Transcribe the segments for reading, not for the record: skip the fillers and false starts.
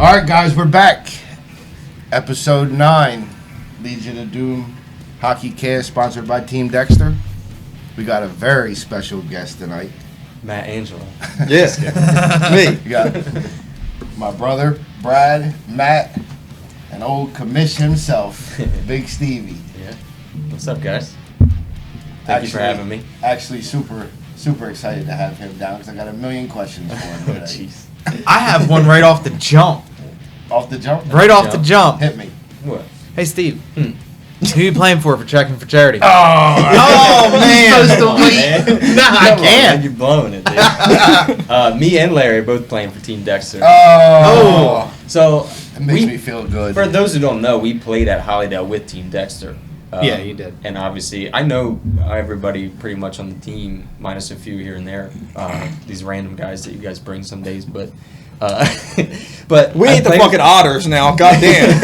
All right, guys, we're back. Episode 9, Legion of Doom Hockeycast, sponsored by Team Dexter. We got a very special guest tonight. Matt Angelo. Yes, me. We got my brother, Brad, Matt, and old commish himself, Big Stevie. Yeah. What's up, guys? Thank you for having me. Actually, super excited to have him down because I got a million questions for him today. Jeez. I have one right off the jump. Off the jump? Right off the jump. Hit me. What? Hey, Steve. Who you playing for Checking for Charity? Oh, man. Supposed to wait. Nah, I can't. You're blowing it, dude. Me and Larry are both playing for Team Dexter. Oh. So It makes me feel good. For those who don't know, we played at Hollydale with Team Dexter. Yeah, you did. And obviously, I know everybody pretty much on the team, minus a few here and there. These random guys that you guys bring some days, but we ain't the fucking Otters now. Goddamn.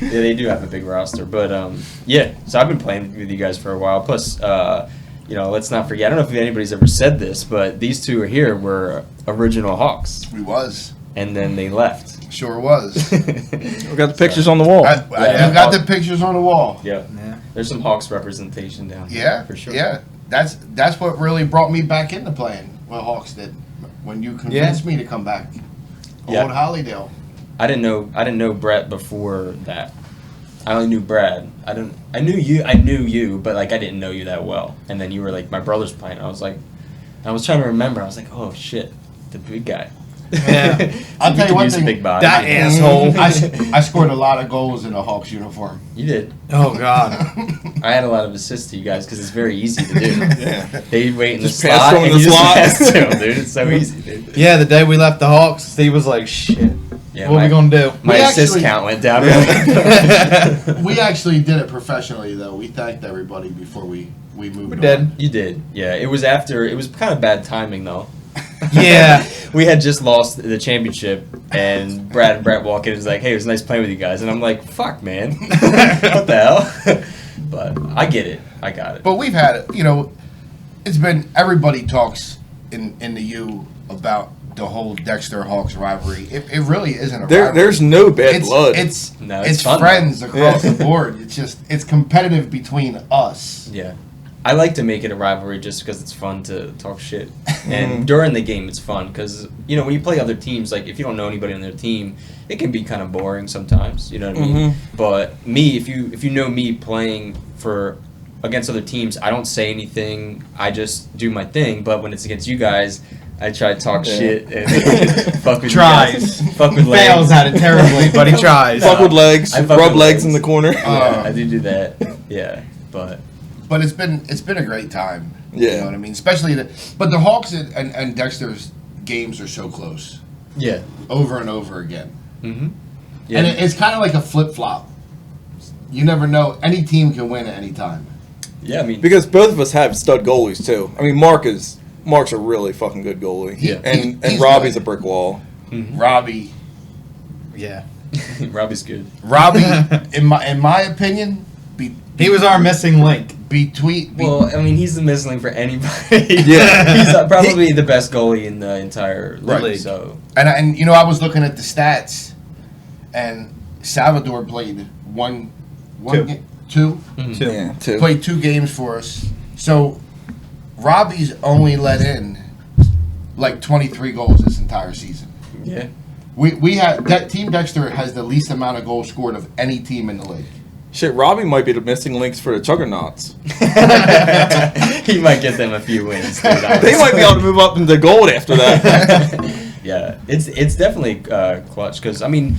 Yeah, they do have a big roster, but yeah. So I've been playing with you guys for a while. Plus, let's not forget. I don't know if anybody's ever said this, but these two are here were original Hawks, We was. and then they left. Sure was. We got the pictures on the wall. I got the pictures on the wall. Yeah. There's some Hawks representation down here. Yeah, for sure. Yeah, that's what really brought me back into playing. What Hawks did when you convinced me to come back. Yeah. Old Hollydale. I didn't know Brett before that. I only knew Brad. I knew you, but like I didn't know you that well. And then you were like my brother's playing. I was trying to remember. I was like, oh shit, the big guy. Yeah. I'll tell you one thing. Big body. That asshole. I scored a lot of goals in a Hawks uniform. You did. Oh, God. I had a lot of assists to you guys because it's very easy to do. Yeah. They wait in the Just pass slot them in and the you just slot. pass to them, dude. It's so easy, dude. Yeah, the day we left the Hawks, Steve was like, shit. Yeah, What are we going to do? My We assist actually- count went down. We actually did it professionally, though. We thanked everybody before we moved We did. on. You did. Yeah, it was kind of bad timing though. Yeah. We had just lost the championship, and Brad and Brett walk in and was like, hey, it was nice playing with you guys. And I'm like, fuck, man. What the hell? But I get it. I got it. But we've had it. It's been everybody talks in the U about the whole Dexter Hawks rivalry. It really isn't a rivalry. There's no bad blood. It's fun, friends though. across Yeah. the board. It's competitive between us. Yeah. I like to make it a rivalry just because it's fun to talk shit. And during the game, it's fun because, when you play other teams, like if you don't know anybody on their team, it can be kind of boring sometimes, you know what I mean? But me, if you know me playing against other teams, I don't say anything. I just do my thing. But when it's against you guys, I try to talk shit and fuck with Tries. you guys. Fuck with legs. Fails at it terribly, but he tries. Fuck with legs. I fuck Rub with legs legs. in the corner. Yeah, I do that. Yeah, but But it's been a great time. Yeah. You know what I mean? Especially but the Hawks and Dexter's games are so close. yeah. Over and over again. Mm-hmm. Yeah. And it's kind of like a flip-flop. You never know. Any team can win at any time. Yeah, I mean, Because both of us have stud goalies too. I mean, Mark's a really fucking good goalie. Yeah. And He's Robbie's good. a brick wall. Robbie, Yeah. Robbie's good. in my opinion, He was our missing link. Well, I mean, he's the missing link for anybody. Yeah. He's probably the best goalie in the entire league. Right. So and I was looking at the stats, and Salvador played two Yeah, too. played 2 games for us. So Robbie's only let in like 23 goals this entire season. yeah, We had that Team Dexter has the least amount of goals scored of any team in the league. Shit, Robbie might be the missing links for the Juggernauts. he might get them a few wins. Dude, They might be able to move up into gold after that. Yeah, it's definitely clutch because I mean,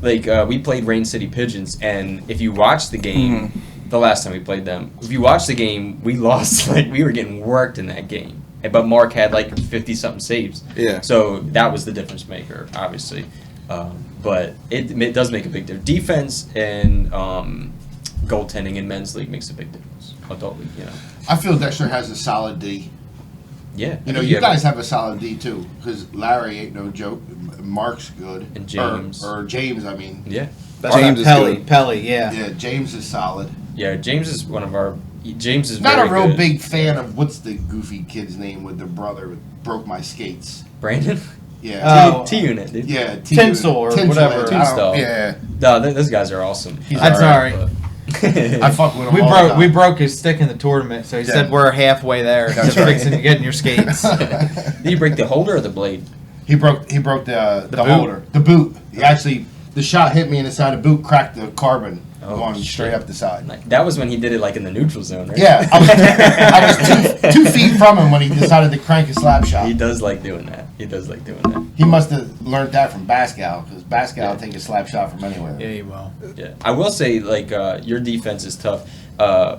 like we played Rain City Pigeons, and if you watch the game, the last time we played them, if you watch the game, we lost. Like we were getting worked in that game, but Mark had like 50-something saves. Yeah. So that was the difference maker, obviously. But it does make a big difference. Defense and goaltending in men's league makes a big difference. Adult league, I feel Dexter has a solid D. Yeah. You guys have a solid D too, because Larry ain't no joke. Mark's good. And James. Or James, I mean. Yeah. James is good. Pelly, yeah. Yeah, James is solid. Yeah, James is one of our. James is Not very a real good. big fan of what's the goofy kid's name with the brother who broke my skates. Brandon. Yeah. T unit, dude. Yeah. Tinsel or whatever. Tombstone. Yeah. No, those guys are awesome. That's all right. I fuck with him. We broke his stick in the tournament, so he said we're halfway there to fixing getting your skates. Did you break the holder or the blade? He broke the boot. holder, the boot. He actually, the shot hit me in the side of the boot, cracked the carbon going shit. straight up the side. That was when he did it like in the neutral zone, right? Yeah, I was 2 feet from him when he decided to crank a slap shot. He does like doing that. He must have learned that from Bascal, because Bascal will take a slap shot from anywhere. Yeah, you will. Yeah, I will say like your defense is tough.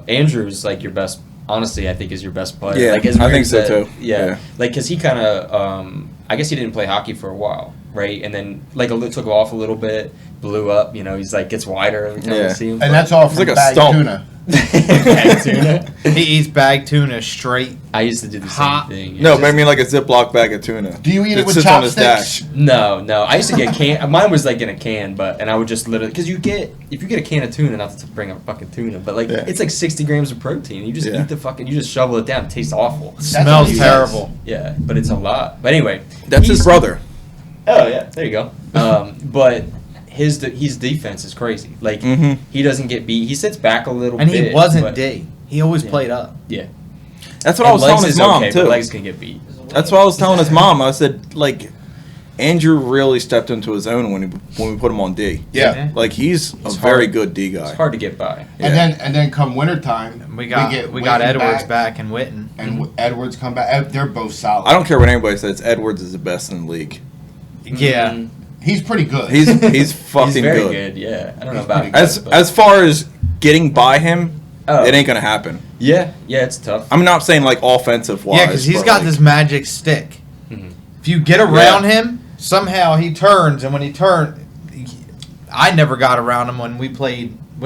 Andrew's like your best. Honestly, I think is your best player. Yeah, like, as I Greg think so said, too. Yeah, Yeah. like because he kind of. I guess he didn't play hockey for a while, right? And then like took off a little bit, blew up. You know, he's like gets wider every time I see him. And that's all It's from like a bag stump. tuna. Bag tuna. He eats bag tuna straight. I used to do the Hot. same thing. No, It's but I just- mean like a Ziploc bag of tuna. Do you eat it with sits on his chopsticks? dash. No. I used to get can. Mine was like in a can, and I would just literally because if you get a can of tuna, not to bring up fucking tuna, but like Yeah. it's like 60 grams of protein. You just Yeah. eat you just shovel it down. It tastes awful. what Smells he terrible. Yeah, but it's a lot. But anyway, That's his he's- brother. Oh yeah, there you go. But his defense is crazy. Like Mhm. he doesn't get beat. He sits back a little And bit. he wasn't but- D. He always Yeah. played up. Yeah. That's what And I was legs telling his is mom okay, too. But legs can get beat. That's what I was telling his mom. I said like, Andrew really stepped into his own when we put him on D. Yeah. Like he's a It's very hard. good D guy. It's hard to get by. Yeah. And then come wintertime, We got Witten Edwards back and Witten. and Edwards come back. They're both solid. I don't care what anybody says. Edwards is the best in the league. Yeah. Mm, He's pretty good. He's fucking he's very good. good. Yeah, I don't know He's about pretty good. As far as getting by him, Oh. it ain't gonna happen. yeah, it's tough. I'm not saying like offensive wise. Yeah, because he's but, got like, this magic stick. Mhm. If you get around him, somehow he turns, and when he turned, I never got around him when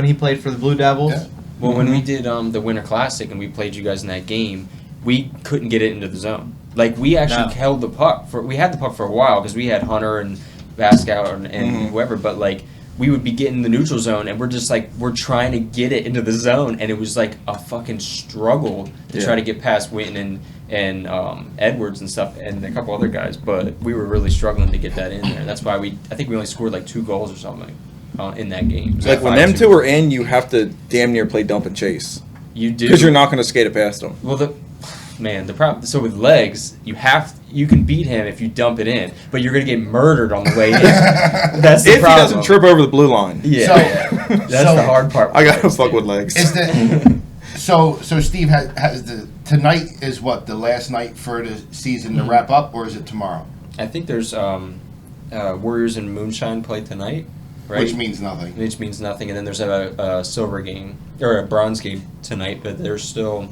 he played for the Blue Devils. Yeah. Well, when we did the Winter Classic and we played you guys in that game, we couldn't get it into the zone. Like we actually No. held the puck we had the puck for a while because we had Hunter and Bascal and Mhm. whoever, but like we would be getting the neutral zone and we're just like we're trying to get it into the zone and it was like a fucking struggle to Yeah. try to get past Witten and Edwards and stuff and a couple other guys, but we were really struggling to get that in there. That's why I think we only scored like 2 goals or something in that game. It was Like when 5-2. them two are in, you have to damn near play dump and chase You do because you're not gonna skate it past them. Well, the problem. So with legs, you can beat him if you dump it in, but you're gonna get murdered on the way in. That's the If he problem. doesn't trip over the blue line. Yeah, So- that's so- the hard part. I gotta legs, fuck dude. with legs. Is the so Steve has tonight is what the last night for the season to wrap up, or is it tomorrow? I think there's Warriors and Moonshine play tonight, right? Which means nothing. Which means nothing, and then there's a silver game or a bronze game tonight, but there's still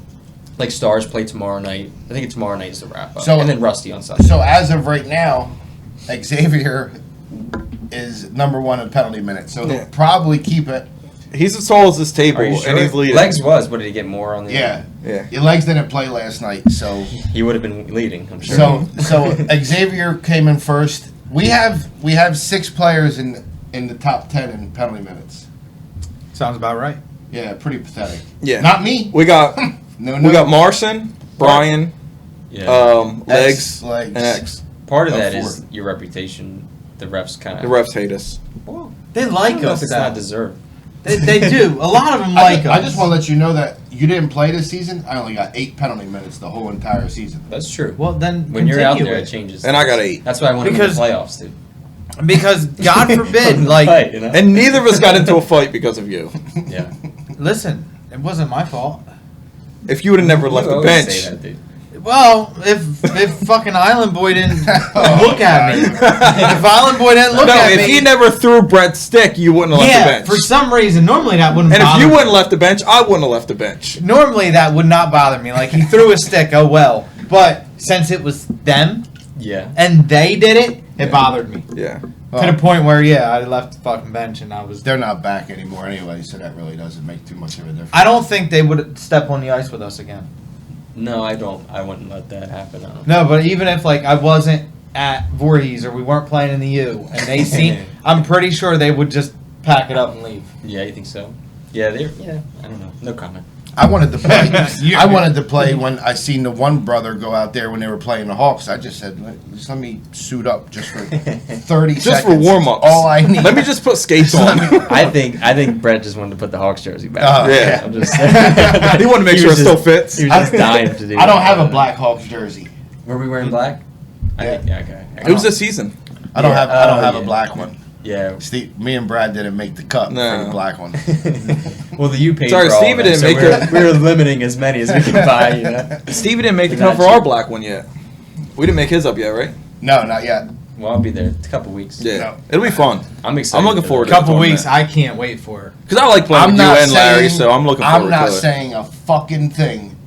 like Stars play tomorrow night. I think tomorrow night is the wrap up, So- and then Rusty on Sunday. So as of right now, Xavier is #1 in penalty minutes, so he'll Yeah. probably keep it. He's as tall as this table, Are you sure? and he's leading. Legs was, but did he get more on the? Yeah, Yeah. your legs didn't play last night, so He would have been leading, I'm sure. so Xavier came in first. We have 6 players in the top 10 in penalty minutes. Sounds about right. Yeah, pretty pathetic. Yeah. Not me. We got No. we got Marcin, Brian, yeah. Legs, Legs. and X. Part of Oh, that 4. is your reputation. The refs kind of. The refs hate us. Well, They I like don't know us. if it's though. not deserved. They do. A lot of them like us. I just want to let you know that you didn't play this season. I only got 8 penalty minutes the whole entire season. That's true. Well, then When you're out continue there, it. it changes. And I got 8. That's why I want Because- to the playoffs, dude. Because God forbid, like, Right, you know? And neither of us got into a fight because of you. yeah. listen, it wasn't my fault. If you would have never left You the always bench, say that, dude. Well, if fucking Island Boy didn't Oh, look at me, if Island Boy didn't look no, at if me, he never threw Brett's stick, you wouldn't have left the yeah, bench. for some reason, normally that wouldn't. And if bother you me. wouldn't have left the bench, I wouldn't have left the bench. Normally that would not bother me. Like he threw a stick, oh well. But since it was them Yeah. and they did it, it bothered me Yeah. to the point where I left the fucking bench and I was. They're not back anymore anyway, so that really doesn't make too much of a difference. I don't think they would step on the ice with us again. No, I don't. I wouldn't let that happen. I don't. No, but even if like I wasn't at Voorhees or we weren't playing in the U and they seen, I'm pretty sure they would just pack it up and leave. Yeah, you think so? Yeah, they're. Yeah, I don't know. No comment. I wanted to play. I wanted to play when I seen the one brother go out there when they were playing the Hawks. I just said, just let me suit up just for 30 seconds. Just for warm-ups. All I need. Let me just put skates on. I think Brett just wanted to put the Hawks jersey back. Yeah. I'm just He wanted to make sure it still fits. He was just dying to do I don't that. have a black Hawks jersey. Were we wearing black? Yeah. Okay. It was this season. I don't have yeah. a black one. Yeah. Steve, me and Brad didn't make the cut No. for the black one. Well, the U paid Sorry, for all Steve of didn't them, make so we were limiting as many as we could buy. You know? Stevie didn't make the They're cut not for our cheap. black one yet. We didn't make his up yet, right? No, not yet. Well, I'll be there. It's a couple weeks. Yeah. No. It'll be fun. I'm excited. I'm looking forward to it. Couple tournament. weeks, I can't wait for it. Because I like playing with you and Larry, so I'm looking forward I'm not to it. saying a fucking thing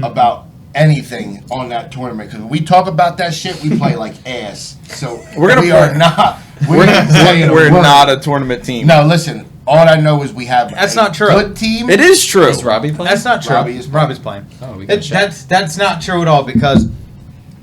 about anything on that tournament because when we talk about that shit, we play like ass. So We're gonna we play- are not. We're not saying a We're word. not a tournament team. No, listen. All I know is we have That's a not true. good team. It is true. Is Robbie playing? That's not true. Robbie is Robbie's playing. Oh, we can check. That's not true at all because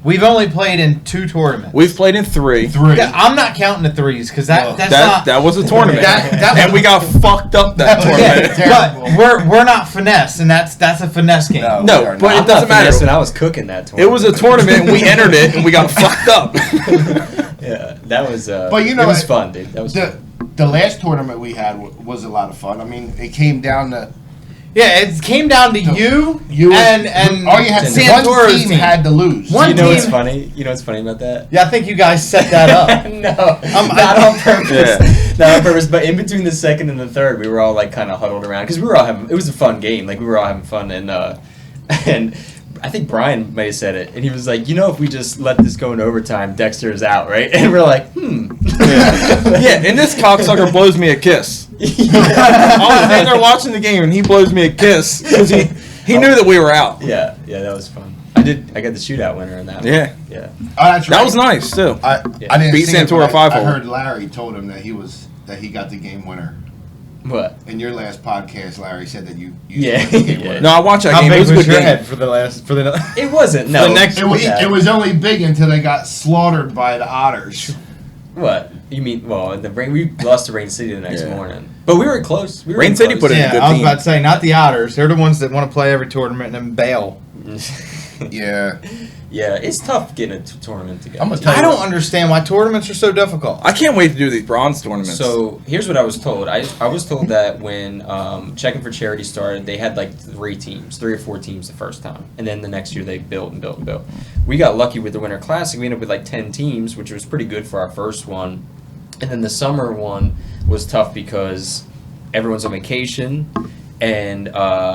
we've only played in 2 tournaments. We've played in 3. Yeah, I'm not counting the threes because Well, That was a tournament. That and we got fucked up that That was- tournament. Yeah. but we're not finesse, and that's a finesse game. No. No, We are but not. it doesn't matter. When I was cooking that tournament. It was a tournament, and we entered it, and we got fucked up. Yeah, that was. But you know it was what? fun, dude. That was fun. The last tournament we had was a lot of fun. I mean, it came down to Yeah, it came down to you and all you had. Santoro's One team team. had to lose. One You know what's team- funny? You know what's funny about that? Yeah, I think you guys set that up. No, not on purpose. Not on purpose. But in between the second and the third, we were all like kind of huddled around because we were all having. It was a fun game. Like we were all having fun, and I think Brian may have said it, and he was like, if we just let this go in overtime, Dexter is out, right? And we're like, Yeah, and this cocksucker blows me a kiss. I was standing there watching the game, and he blows me a kiss because he knew that we were out. Yeah, that was fun. I got the shootout winner in that one. Yeah. Yeah. Oh, that's right. That was nice, too. I Yeah. didn't Beat see it, Santoro but I 5-0. heard Larry told him that he got the game winner. What? In your last podcast, Larry said that you Yeah. got the game Yeah. winner. No, I watched that How game. It big was a was good your game. head for the It wasn't. No. The next- It was only big until they got slaughtered by the Otters. What? You mean? Well, we lost to Rain City the next Yeah. morning, but we were close. We were Rain City close. put in a Yeah, good I was team. about to say, not the Otters. They're the ones that want to play every tournament and then bail. Yeah. Yeah, it's tough getting a tournament together. I'm gonna tell I you don't what. understand why tournaments are so difficult. I can't wait to do these bronze tournaments. So here's what I was told. I was told that when Checking for Charity started, they had like 3 or 4 teams the first time, and then the next year they built and built and built. We got lucky with the Winter Classic. We ended up with like 10 teams, which was pretty good for our first one. And then the summer one was tough because everyone's on vacation, and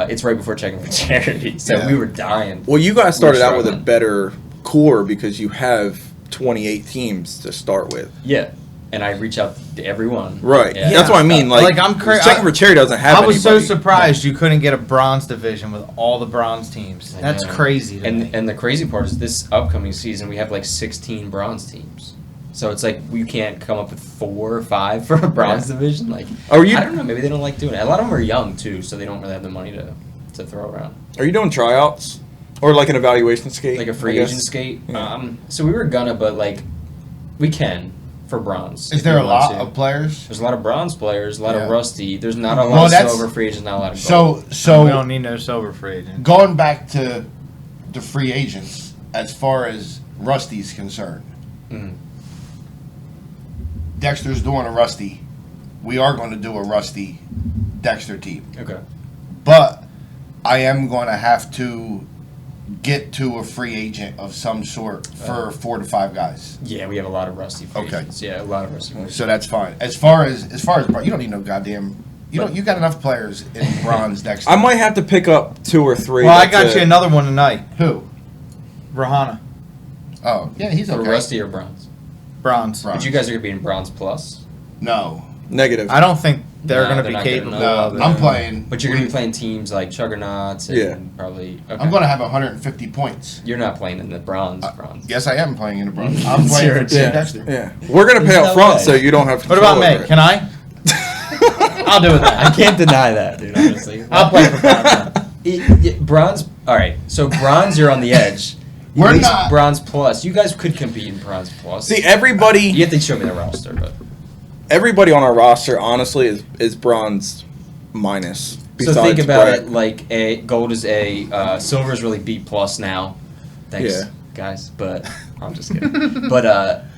it's right before Checking for Charity, so Yeah. we were dying. well, you guys started We're out with a struggling. better core because you have 28 teams to start with. Yeah, and I reach out to everyone. Right. Yeah. That's what I mean. Like, I'm cra- Checking for Charity doesn't have I was so anybody. surprised you couldn't get a bronze division with all the bronze teams. I That's know. crazy to me. And the crazy part is this upcoming season we have like 16 bronze teams. So it's like we can't come up with 4 or 5 for a bronze division. Like Are you I don't know, maybe they don't like doing it. A lot of them are young too, so they don't really have the money to throw around. Are you doing tryouts or like an evaluation skate? Like a I free guess? agent skate. Yeah. So we were gonna, but like we can for bronze. Is if there we a want lot to. of players? There's a lot of bronze players, a lot Yeah. of rusty. There's not a lot Well, of that's- silver free agents, not a lot of gold. we don't So need no silver free agent. going back to the free agents, as far as Rusty's concerned, Mhm. Dexter's doing a Rusty. We are going to do a Rusty Dexter team. Okay. But I am going to have to get to a free agent of some sort for 4 to 5 guys. Yeah, we have a lot of rusty free Okay. agents. Yeah, a lot of rusty free agents. So that's fine. As far as you don't need no goddamn. You got enough players in bronze Dexter. I might have to pick up 2 or 3. Well, I That's got it. you another one tonight. Who? Rahana, Oh, yeah, he's For okay. rusty or bronze? bronze. Bronze. But you guys are going to be in bronze plus. No, Negative. I don't think they're No, going to they're be not good capable enough. of it. I'm playing. But you're going to be playing teams like Juggernauts and Yeah. probably. Okay. I'm going to have 150 points. You're not playing in the bronze. Yes, I am playing in the bronze. I'm playing Sure, for Team yeah. Dexter. Yeah. We're going to pay There's up no front way. so you don't have to What about control me? over it. Can I? I'll do it then. I can't deny that, dude. Honestly, I'll play for bronze. Bronze. All right, so bronze, you're on the edge. We're At least not- bronze plus. You guys could compete in bronze plus. See, everybody you have to show me the roster, but everybody on our roster, honestly, is bronze minus. So think Besides about Brett. it like gold is A, silver is really B plus now. Thanks, Yeah. guys. But I'm just kidding. But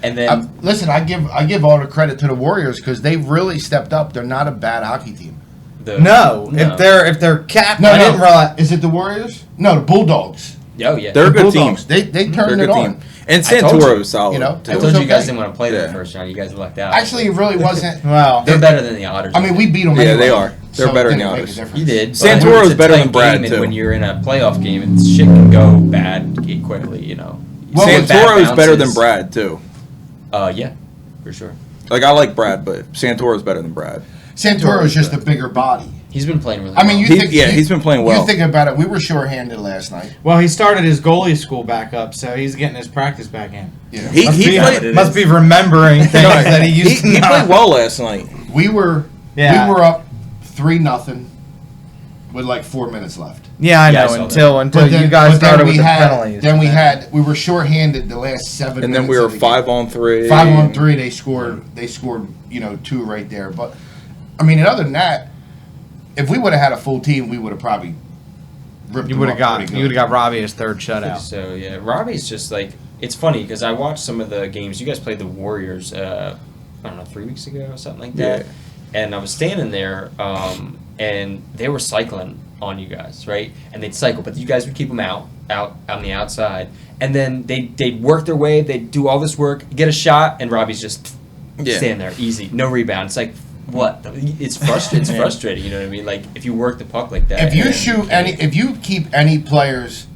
and then Listen, I give all the credit to the Warriors because they really stepped up. They're not a bad hockey team. No, if they're captain, No, I didn't realize. Is it the Warriors? No, the Bulldogs. Oh yeah, They're a good team. Bulldogs. They They're a turned it good on. team. And I told you, Santoro's solid. you know, too. I it told was you guys okay. didn't want to play them Yeah. the first round. You guys lucked out. Actually, it really wasn't. Well, they're better than the Otters. I mean, we beat them. Yeah, anyway, they are. They're so better it than didn't the make a others. difference. You did. Santoro's But when it's a better tight than Brad, game and too. when you're in a playoff game, shit can go bad quickly. You know. Well, Some bad Santoro's better than bounces. Brad too. Yeah, for sure. Like I like Brad, but Santoro's better than Brad. Santoro's just a bigger body. He's been playing really I mean, well. He's been playing well. You think about it. We were short-handed last night. well, he started his goalie school back up, so he's getting his practice back in. You know, He Must be remembering things that he used to he not. played well last night. we were up 3-0 with like 4 minutes left. Yeah, I Yeah, I know. saw Until you guys started with the penalties. Then we were short-handed the last 7 And minutes. then we were of the game. 5-on-3. 5-on-3. They scored. 2 right there. But I mean, and other than that, if we would have had a full team, we would have probably ripped. You them would have up pretty good. got Robbie his third shutout. So yeah, Robbie's just like it's funny because I watched some of the games. You guys played the Warriors. I don't know, 3 weeks ago or something like that. Yeah. And I was standing there, and they were cycling on you guys, right? And they'd cycle, but you guys would keep them out on the outside. And then they'd work their way. They'd do all this work, get a shot, and Robbie's just standing there, easy, no rebound. It's like, what? It's frustrating. It's frustrating. You know what I mean? Like if you work the puck like that. If you if you keep any players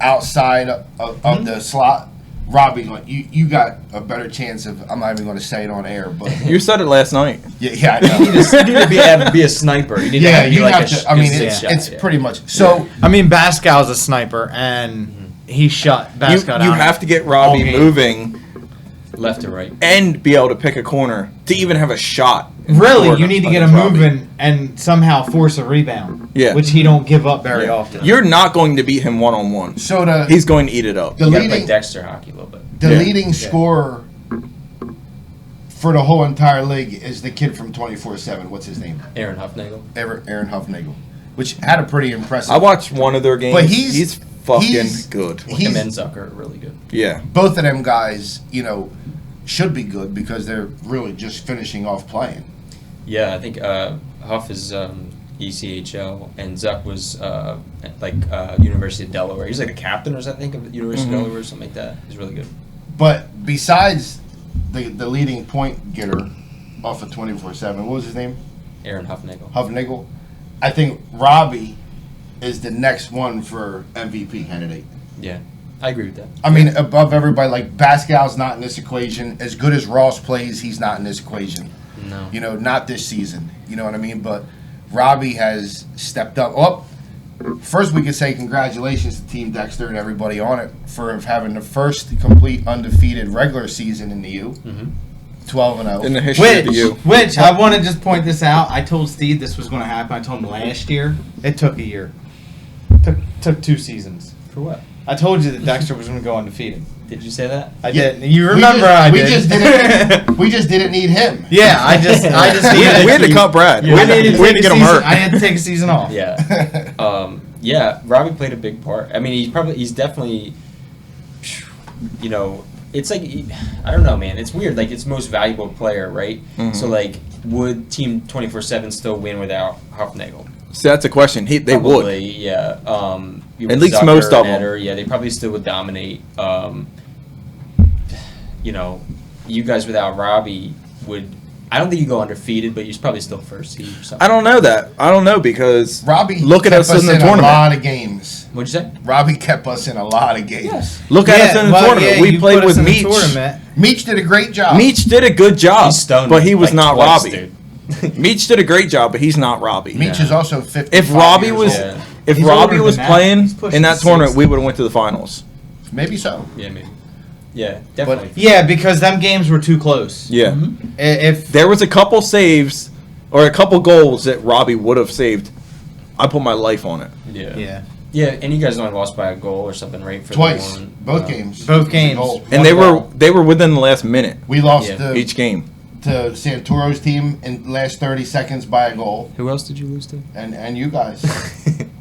outside of the slot, Robbie, like you got a better chance of. I'm not even going to say it on air, but You said it last night. yeah, I know. you need to be a sniper. You need Yeah, to be you like have a to. I mean, good shot, it's yeah. pretty much so. I mean, Bascal's a sniper, and he shut You Bascal down. have to get Robbie Okay. moving left to right. and be able to pick a corner to even have a shot. Really, you need to get him Robbie. moving and somehow force a rebound. Yeah. Which he don't give up very often. You're not going to beat him one-on-one. So He's going to eat it up. the You gotta play leading Dexter hockey a little bit. the Yeah. leading scorer for the whole entire league is the kid from 24/7. What's his name? Aaron Huffnagel. Aaron Huffnagel, which had a pretty impressive. I watched one of their games. But he's fucking he's- good. Him and Zucker are really good. Yeah. both of them guys, should be good because they're really just finishing off playing. Yeah, I think Huff is ECHL and Zuck was University of Delaware. He's like a captain or something of the University of Delaware or something like that. He's really good. But besides the leading point getter off of 24/7, what was his name? Aaron Huffnagel. Huffnagel. I think Robbie is the next one for MVP candidate. Yeah, I agree with that. I mean, above everybody, like Bascal's not in this equation. As good as Ross plays, he's not in this equation. No. Not this season. You know what I mean? But Robbie has stepped up. Well, first we could say congratulations to Team Dexter and everybody on it for having the first complete undefeated regular season in the U. 12-0. In the history of the U. Which I want to just point this out. I told Steve this was going to happen. I told him last year. It took a year. Took 2 seasons. For what? I told you that Dexter was going to go undefeated. Did you say that? I Yeah. did. You remember I did. We just didn't need him. Yeah, I just We needed had to cut Brad. Yeah. We I had needed to get him hurt. I had to take a season off. Yeah. Yeah, Robbie played a big part. I mean, he's definitely, it's like, I don't know, man. It's weird. Like, it's most valuable player, right? Mhm. So, like, would Team 24/7 still win without Huffnagel? So that's a question. They would. Probably, yeah. At least most of them. Yeah, they probably still would dominate. You guys without Robbie would. I don't think you go undefeated, but you're probably still first seed or something. I don't know that. I don't know because Robbie look at kept us in the a tournament. lot of games. What'd you say? Robbie kept us in a lot of games. Yes. Look at us in the tournament. We you played put us with in the Meach. tournament. Meach did a great job. Meach did a good job, He's stoned but he was like not twice, Robbie. dude. Meach did a great job, but he's not Robbie. Meach Yeah. is also 50. If Robbie was, Yeah. if He's Robbie older was than that. playing He's pushing in that 60. tournament, we would have went to the finals. maybe so. Yeah, maybe. Yeah, definitely. Yeah, because them games were too close. Yeah, If there was a couple saves or a couple goals that Robbie would have saved. I put my life on it. Yeah. Yeah, and you guys only lost by a goal or something, right? For Twice. the one, Both games. Both games. Goal. And One they goal. were within the last minute We lost Yeah. the each game. to Santoro's team in the last 30 seconds by a goal, Who else did you lose to? and you guys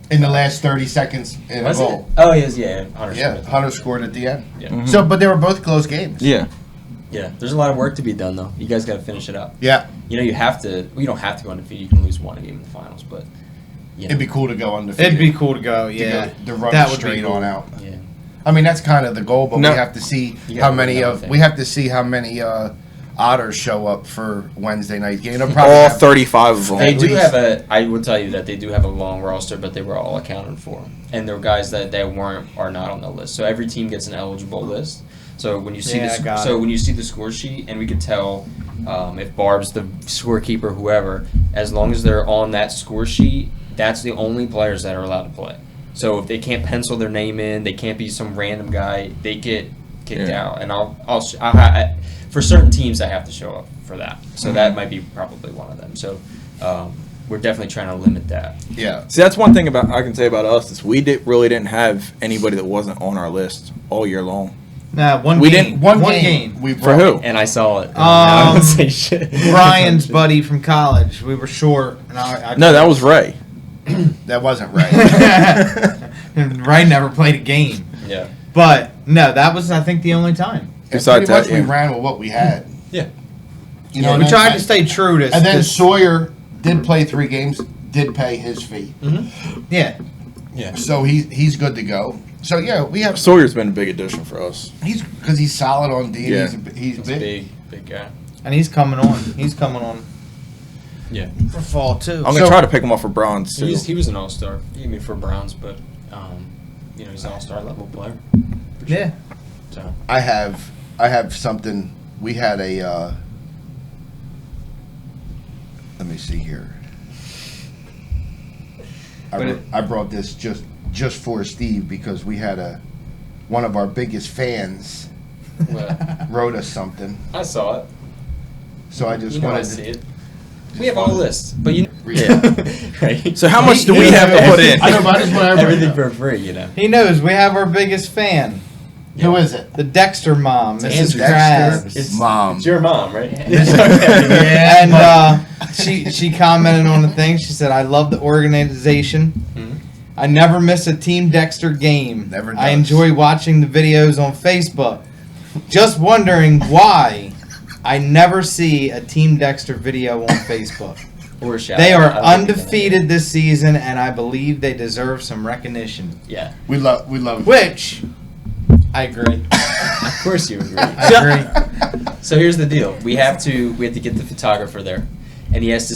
in the last 30 seconds in Was a it? goal. Oh, yes, yeah. Hunter Yeah, Smith. Hunter scored at the end. Yeah. So, but they were both close games. Yeah. Yeah, there's a lot of work to be done, though. You guys got to finish it up. Yeah, You know, you have to. Well, you don't have to go undefeated. You can lose one game in the finals, but you know, it'd be cool to go undefeated. It'd be cool to go. To Yeah, go, to run that would be straight cool. on out. yeah. I mean, that's kind of the goal, but No. we have to see You how gotta many win of everything. we have to see how many otters show up for Wednesday night game. They'll probably All have- 35 of them. They At do least. have a. I will tell you that they do have a long roster, but they were all accounted for, and there were guys that are not on the list. So every team gets an eligible list. So when you see Yeah, I got it. when you see the score sheet, and we could tell if Barb's the scorekeeper, whoever, as long as they're on that score sheet, that's the only players that are allowed to play. So if they can't pencil their name in, they can't be some random guy. They get kicked Yeah. out, and for certain teams, I have to show up for that. So that might be probably one of them. So. We're definitely trying to limit that. Yeah, See, that's one thing I can say about us is we really didn't have anybody that wasn't on our list all year long. Nah, one We game. didn't- one game. game. We For broke. who? And I saw it. And I don't say shit. Brian's buddy from college. We were short. And I No, that was Ray. That wasn't right. Ray never played a game. Yeah. But no, that was I think the only time. And Besides pretty much that, we yeah. ran with what we had. Yeah. You know, we and tried then- to stay true to. And then this- Sawyer did play 3 games, did pay his fee, yeah, Yeah. so he's good to go. So yeah, we have Sawyer's been a big addition for us. he's because he's solid on D. Yeah. And he's He's a big. big guy. and he's coming on. He's coming on Yeah. for fall too. I'm going to try to pick him up for bronze, too. He was an all-star. He gave me for Browns, but, he's an all-star level player. Yeah, So. I have something. We had a. Let me see here. I brought this just for Steve because we had one of our biggest fans wrote us something. I saw it. So I just You know I wanted see to. it. We have all lists, but you Yeah. right? So how much do we have to put in? I know, but I just want everybody Everything to know. for free, you know. he knows we have our biggest fan, Who is it? the Dexter mom, It's Mrs. Dexter. Krabs. It's Mom. It's your mom, right? Yeah, And she commented on the thing. She said, "I love the organization. Mhm. I never miss a Team Dexter game. Never I does. enjoy watching the videos on Facebook. Just wondering why I never see a Team Dexter video on Facebook. Or a shout They out. are I don't think undefeated this season, and I believe they deserve some recognition." Yeah, we love. Which I agree. of course you agree. I agree. So here's the deal: we have to get the photographer there, and he has to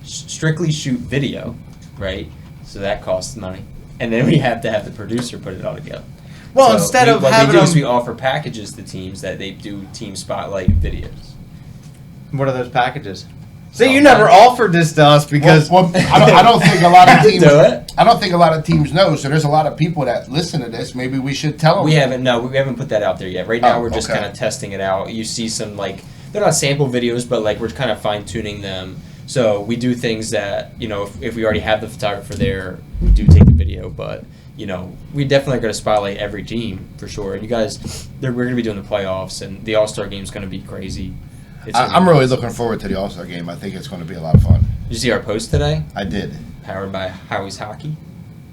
strictly shoot video, right? So that costs money, and then we have to have the producer put it all together. Well, So instead of what having we do is we them, offer packages to teams that they do team spotlight videos. what are those packages? See, you never offered this to us because Well, I don't think a lot of teams Do it. I don't think a lot of teams know. So there's a lot of people that listen to this. Maybe we should tell them. We haven't put that out there yet. Right now Oh, we're just okay. kind of testing it out. You see some they're not sample videos, but we're kind of fine tuning them. So we do things that if we already have the photographer there, we do take the video. But we definitely are going to spotlight every team for sure. And you guys, we're going to be doing the playoffs, and the All-Star game is going to be crazy. It's gonna I'm be really crazy. looking forward to the All-Star game. I think it's going to be a lot of fun. Did you see our post today? I did. Powered by Howie's Hockey.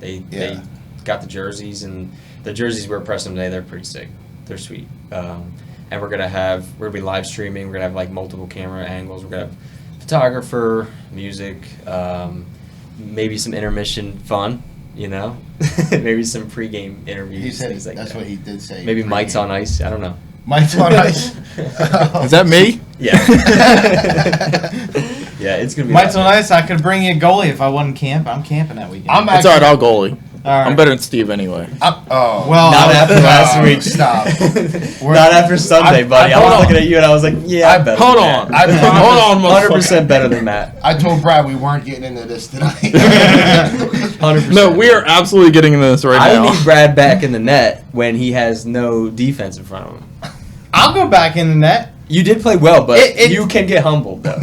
They Yeah. got the jerseys, and the jerseys we're pressing today. They're pretty sick. They're sweet. And we're gonna be live streaming. We're gonna have multiple camera angles. We're gonna have photographer, music, maybe some intermission fun. Maybe some pregame interviews. He said things like that's that. what he did say. Maybe pregame. Mike's on ice. I don't know. Mike's on ice. Is that me? Yeah. Yeah, it's gonna be. Mike's a on lot. ice. I could bring you a goalie if I wasn't camping. I'm camping that weekend. I'm It's all right, I'll goalie. All right. I'm better than Steve anyway. Oh. Well, Not after last week. Stop. Not after Sunday, buddy. I hold was on. looking at you and I was like, yeah, I'm better. Hold than on. Matt. I promise- Hold on, 100% better than Matt. I told Brad we weren't getting into this tonight. 100%. No, we are absolutely getting into this right I now. need Brad back in the net when he has no defense in front of him. I'll go back in the net. You did play well, but It- you can get humbled, though.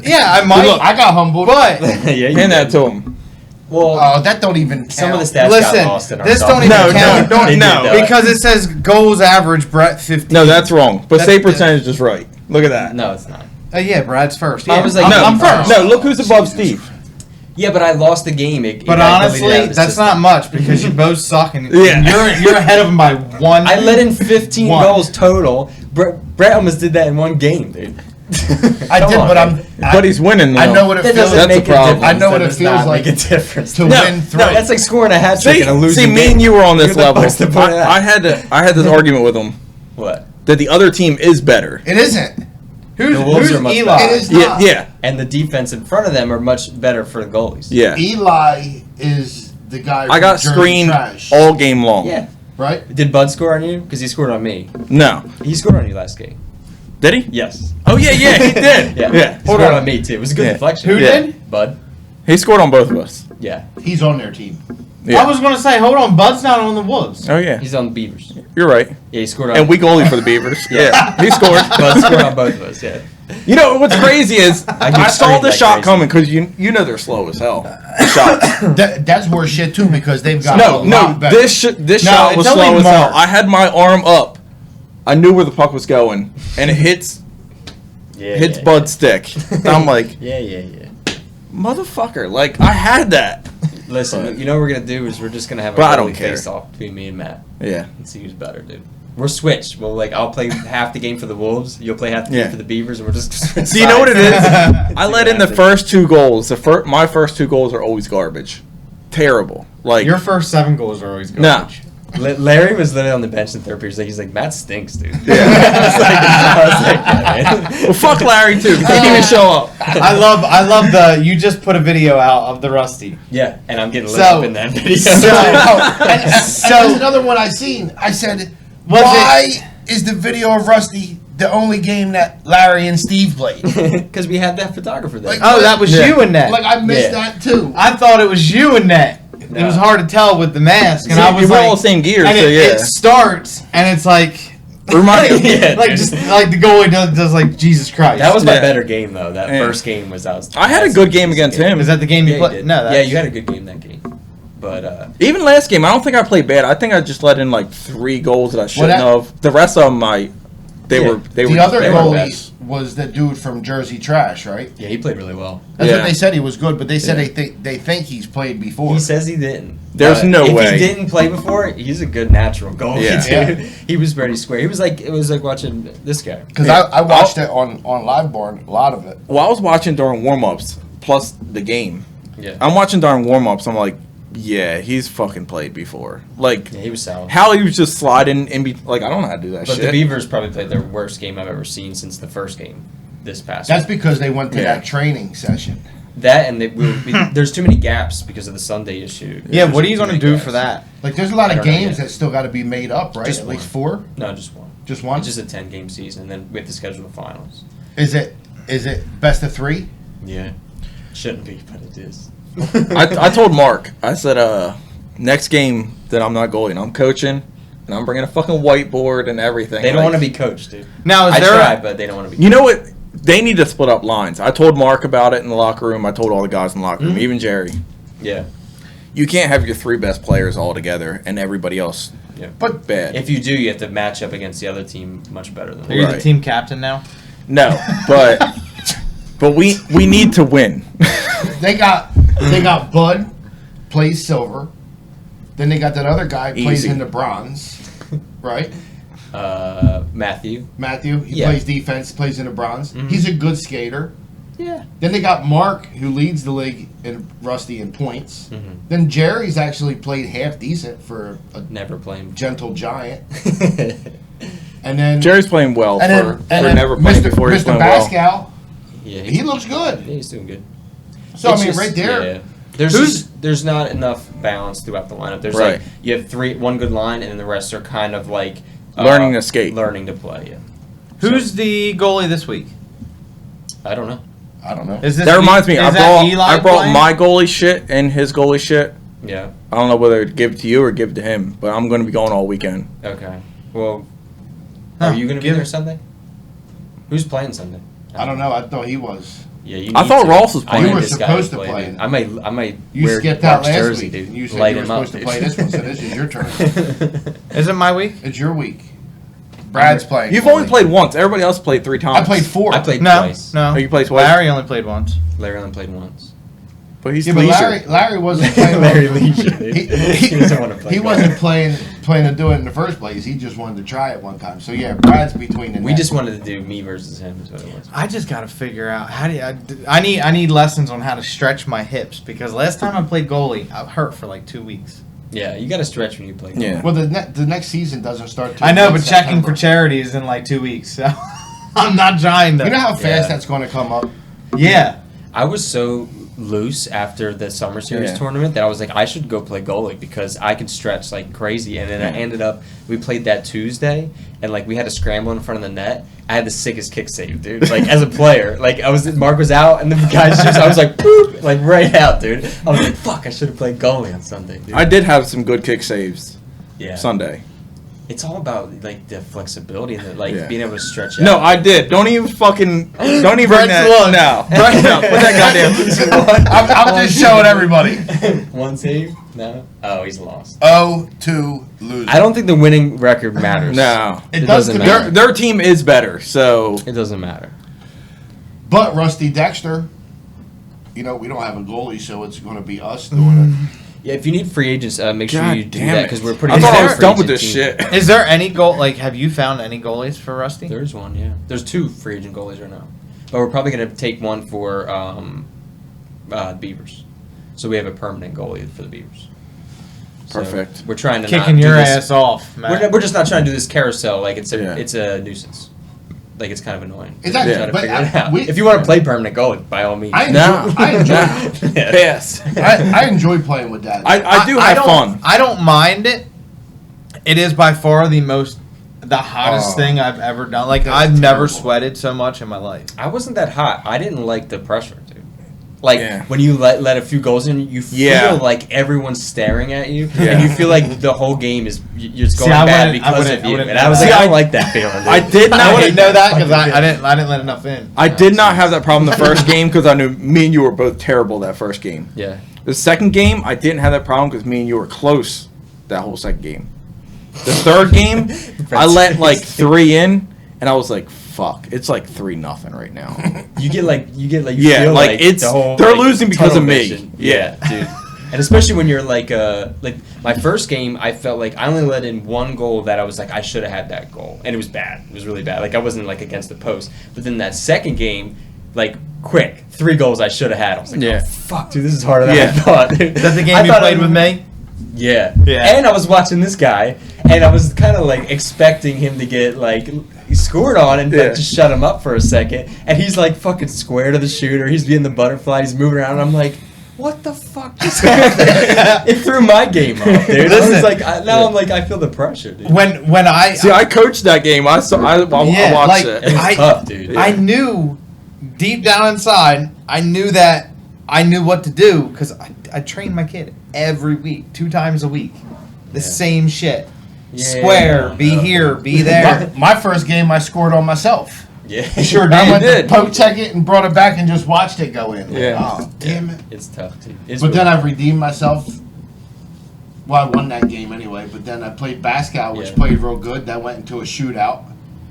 Yeah, I might. Look, I got humbled. but Yeah, you Hand that did. to him. Well, Oh, that don't even count. some of the stats Listen, got lost in our this don't even document. count. Don't- They did, no, though. because it says goals average, Brett 15. No, that's wrong. But That- save percentage is right. Look at that. No, it's not. Yeah, Brad's first. I Yeah. was like, I'm first. No, look who's above Steve. Yeah, but I lost the game. But honestly, that's not much because you both suck, and Yeah. you're ahead of him by one. I let in 15 One. goals total. Brett almost did that in one game, dude. I did, but But he's winning. Though. I know what it That feels doesn't like. That's make the problem. a difference. I know what That it does feels not like make a difference to No, win 3. No, that's like scoring a hat trick See, and a losing me game. and you were on this Who the level. fuck's the point of that? I had this argument with him What? that the other team is better. It isn't. Who's The Wolves who's are much Eli? better. It is Yeah, not. yeah, And the defense in front of them are much better for the goalies. yeah. Eli is the guy. I got from Jersey screened Trash, all game long. Yeah. right? Did Bud score on you? Because he scored on me. No, He scored on you last game. did he? Yes. Oh yeah, he did. Yeah. yeah. He scored on me too. It was a good Yeah. deflection. Who Yeah. did? Bud. He scored on both of us. Yeah. He's on their team. Yeah. I was gonna say, hold on, Bud's not on the Wolves. Oh yeah, He's on the Beavers. you're right. Yeah, he scored on. And we goalie for the Beavers. Yeah, he scored. Bud scored on both of us. Yeah. You know what's crazy is get I saw screened the like shot crazy. coming because you know they're slow as hell. The shots. That's horse shit too because they've got No, a no, lot better. this No, shot was it's only slow as hell. Mark. I had my arm up. I knew where the puck was going, and it hits Yeah. Bud's stick. I'm like, Yeah. motherfucker! Like I had that. Listen, But- you know what we're gonna do is we're just gonna have a But I don't goalie care. face off between me and Matt Yeah. and see who's better, dude. We're switched. Well, like I'll play half the game for the Wolves, you'll play half the Yeah. game for the Beavers, and we're just. Do you know what it is? sides. I let in the first 2 goals. My first 2 goals are always garbage. Terrible. Like Your first 7 goals are always good. no. Larry was literally on the bench in third period. He's like, Matt stinks, dude. Yeah. I was like, yeah, man. Well, fuck Larry too. He didn't even show up. I love the you just put a video out of the Rusty. Yeah, and I'm getting lit So- up in that video. That's another one I seen. I said, why is the video of Rusty the only game that Larry and Steve played? Because we had that photographer there. Like, Oh, that was Yeah. you in that. Like I missed Yeah. that too. I thought it was you in that. It No. was hard to tell with the mask, and See, I was we're like, all the same gear, and so it, yeah. it starts, and it's like, Remind me. Yeah, like dude. just like the goalie does like Jesus Christ. That was my Yeah. better game though. That Yeah. first game was I had a that's good the game best against him. Is that the game you Yeah, played? did. No, yeah, that's- you had a good game that game. But Even last game, I don't think I played bad. I think I just let in like 3 goals that I shouldn't have. The rest of them, they Yeah. were The other they were goalie best. was the dude from Jersey Trash, right? yeah, he played really well. That's Yeah. what they said. He was good, but they said Yeah. they think he's played before. He says he didn't. There's But no if way. he didn't play before, he's a good natural goalie, Yeah. dude. He was pretty square. It was like watching this guy. Because Yeah. I watched it on Live Barn, a lot of it. Well, I was watching during warm-ups plus the game. Yeah. I'm watching during warm-ups. I'm like, yeah, he's fucking played before. Like Yeah, he was solid. how he was just sliding in. Like I don't know how to do that But shit. the Beavers probably played their worst game I've ever seen since the first game this past That's week. because they went to Yeah. that training session. That and there's too many gaps because of the Sunday issue. Yeah, There's what are you too gonna many do gaps. for that? Like, there's a lot I of don't know games yet. that still got to be made up, right? Just At least one. 4, No, just one. just one. It's just a 10-game season, and then we have to schedule the finals. Is it best of 3? Yeah. Shouldn't be, but it is. I told Mark. I said, next game that I'm not goalie, and I'm coaching, and I'm bringing a fucking whiteboard and everything. They don't like- want to be coached, dude. Now is I there? try, but they don't want to be. You know what? They need to split up lines. I told Mark about it in the locker room. I told all the guys in the locker room, even Jerry. Yeah. You can't have your 3 best players all together and everybody else Yeah. But bad. If you do, you have to match up against the other team much better than Are them. you the Right. team captain now? No, but we need to win. they got Bud plays silver. Then they got that other guy plays Easy. in the bronze, right? Matthew. Matthew, he Yeah. plays defense, plays in the bronze. Mhm. He's a good skater. Yeah. Then they got Mark, who leads the league in Rusty in points. Mhm. Then Jerry's actually played half decent for a Never playing. gentle giant. And then Jerry's playing well and for, then, and then never playing Mr. before. He's Mr. playing well. Pascal, Yeah, he looks good. yeah, he's doing good. So It's I mean, just- right there, yeah. There's not enough balance throughout the lineup. There's Right. like you have one good line, and then the rest are kind of like Learning to skate. learning to play. Yeah. Who's the goalie this week? I don't know. I don't know. Is this That reminds me. Is I that Eli brought playing? my goalie shit and his goalie shit. Yeah. I don't know whether to give it to you or give it to him, but I'm going to be going all weekend. Okay. Well, Huh, are you going to be give there it- Sunday? Who's playing Sunday? I don't know. I thought he was. Yeah, you. I need thought to. Ross was I playing. need You were this guy supposed to play, play. dude. I might You wear skipped out Mark's last jersey, week. dude. And you said Light you were him up, supposed to dude. play this one, so this is your turn. Is it my week? It's your week. Brad's playing. You've goalie. only played once. Everybody else played 3 times. I played 4. I played No, twice. no. Oh, you played twice? Larry only played once. Larry only played once. But he's Yeah, but leisure. Larry wasn't playing. Larry Leisure, dude. He doesn't want to play. He wasn't playing to do it in the first place. He just wanted to try it one time. So yeah, Brad's between the. We net. just wanted to do me versus him. Is what it was. I just got to figure out how do I need lessons on how to stretch my hips because last time I played goalie, I hurt for like 2 weeks. Yeah, you got to stretch when you play. Yeah. Well, the next season doesn't start. Till I know, but late checking September. for charity is in like 2 weeks, so I'm not trying to. You know how fast Yeah. that's going to come up. Yeah. I was so loose after the summer series Yeah. tournament that I was like, I should go play goalie because I can stretch like crazy. And then I ended up, we played that Tuesday, and like we had to scramble in front of the net. I had the sickest kick save, dude. Like as a player, like Mark was out, and the guys just, I was like, boop, like right out, dude. I was like, fuck, I should have played goalie on Sunday, dude. I did have some good kick saves yeah. Sunday. It's all about like the flexibility and the, like Yeah. being able to stretch out. No, I did. Don't even bring Brett's that. look. No. No, put that goddamn. I'm just showing everybody. One save? No. Oh, he's lost. 0-2 losing. I don't think the winning record matters. No. It does doesn't to me. matter. Their team is better, so. It doesn't matter. But Rusty Dexter, we don't have a goalie, so it's going to be us doing it. Yeah, if you need free agents, make sure God you do damn that it. because we're pretty. I thought I free was done with agent this team. shit. Is there any goal? Like, have you found any goalies for Rusty? There's one, yeah. There's 2 free agent goalies right now, but we're probably gonna take one for Beavers. So we have a permanent goalie for the Beavers. So Perfect. we're trying to Kicking not your do this, ass off, man. We're just not trying to do this carousel. Like it's Yeah. a nuisance. Like it's kind of annoying. Is that- We're trying to but figure it out. we- If you want to play permanent goalie, by all means. I enjoy, No. I enjoy, Yeah. Yes. I enjoy playing with that. I do have don't, fun. I don't mind it. It is by far the hottest Oh. thing I've ever done. Like That's I've never terrible. sweated so much in my life. I wasn't that hot. I didn't like the pressure, dude. Like Yeah. when you let a few goals in, you feel Yeah. like everyone's staring at you, Yeah. and you feel like the whole game is you're just See, going I bad wouldn't- I because wouldn't- of I you. wouldn't And I know was that. like, I See, don't like that feeling. Dude. I did not. I wouldn't know that because fucking I didn't let enough in. I did not have that problem the first game because I knew me and you were both terrible that first game. Yeah. The second game, I didn't have that problem because me and you were close that whole second game. The third game, I let like 3 in, and I was like, "Fuck, it's like 3-0 right now." You get like you Yeah, feel like, it's- the whole, they're like, losing because tunnel of me. vision. Yeah. dude. And especially when you're like my first game, I felt like I only let in 1 goal that I was like I should have had that goal, and it was bad. It was really bad. Like I wasn't like against the post. But then that second game, like quick 3 goals I should have had. I was like, Yeah. oh, fuck, dude, this is harder than I Yeah. thought. Dude. Is that the game I you thought played with me? Yeah. Yeah. And I was watching this guy, and I was kind of like expecting him to get like he scored on and Yeah. like, just shut him up for a second, and he's like fucking square to the shooter. He's being the butterfly. He's moving around. And I'm like, what the fuck just happened? It threw my game off, dude. I was Listen. like, now I'm like, I feel the pressure, dude. When I See, I coached that game. I Yeah, watched like, it. It was I- tough, dude. I knew deep down inside, I knew what to do because I trained my kid every week, 2 times a week, the Yeah. same shit. Yeah, Square, be no. here, be there. My first game, I scored on myself. Yeah, Sure I went did. to poke check it and brought it back and just watched it go in. Like, Yeah. oh, damn it. It's tough, dude. It's But then really- I redeemed myself. Well, I won that game anyway, but then I played Bascal, which Yeah. played real good. That went into a shootout.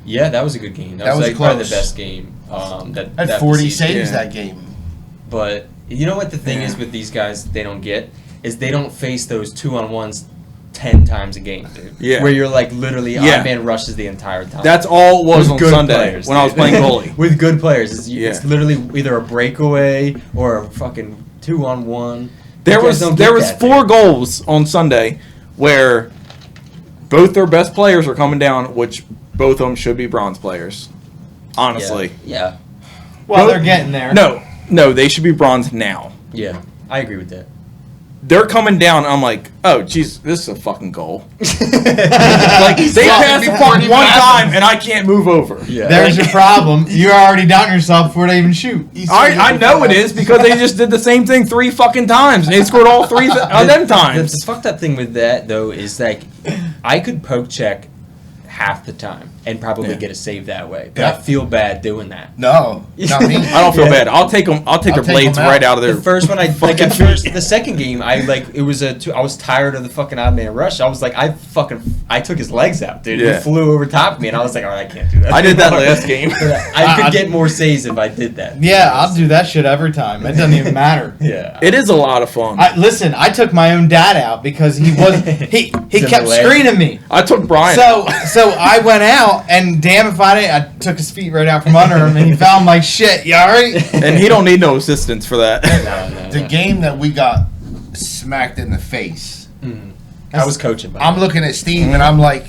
yeah, that was a good game. That, That was was like probably the close. best game. That I had that 40 season. saves Yeah. that game. But you know what the thing Yeah. is with these guys they don't get is they don't face those 2-on-1s 10 times a game, dude. Yeah. Where you're like literally Yeah. odd man rushes the entire time. That's all it was With on good Sunday players, when I was dude. playing goalie. With good players, it's Yeah. literally either a breakaway or a fucking 2-on-1. There You guys was don't there get was that, 4 dude. goals on Sunday where both their best players are coming down, which both of them should be bronze players. Honestly, Yeah. Well, Both- they're getting there. no, they should be bronze now. Yeah. I agree with that. They're coming down. And I'm like, oh, jeez, this is a fucking goal. Like they Yeah, pass the before puck it even one happened. time and I can't move over. Yeah. There's your problem. You're already doubting yourself before they even shoot. I know it is because they just did the same thing 3 fucking times and they scored all 3 of them times. The fucked up thing with that though is like I could poke check half the time. and probably Yeah. get a save that way. But Yeah. I feel bad doing that. No, not me. I don't feel bad. I'll take them. I'll take I'll their take blades 'em out. right out of their. The first one, fucking feet. the second game, I was tired of the fucking odd man rush. I was like, I took his legs out, dude. Yeah. He flew over top of me, and I was like, all right, I can't do that. I did that anymore. last game. I could get more saves if I did that. Yeah, I'll do that shit every time. It doesn't even matter. Yeah. It is a lot of fun. Listen, I took my own dad out because he kept leg. screening me. I took Brian. So I went out, and damn if I didn't, I took his feet right out from under him, and he fell. I'm like, shit, you alright? and he don't need no assistance for that. No. The game that we got smacked in the face. I was coaching. I'm looking at Steve and I'm like,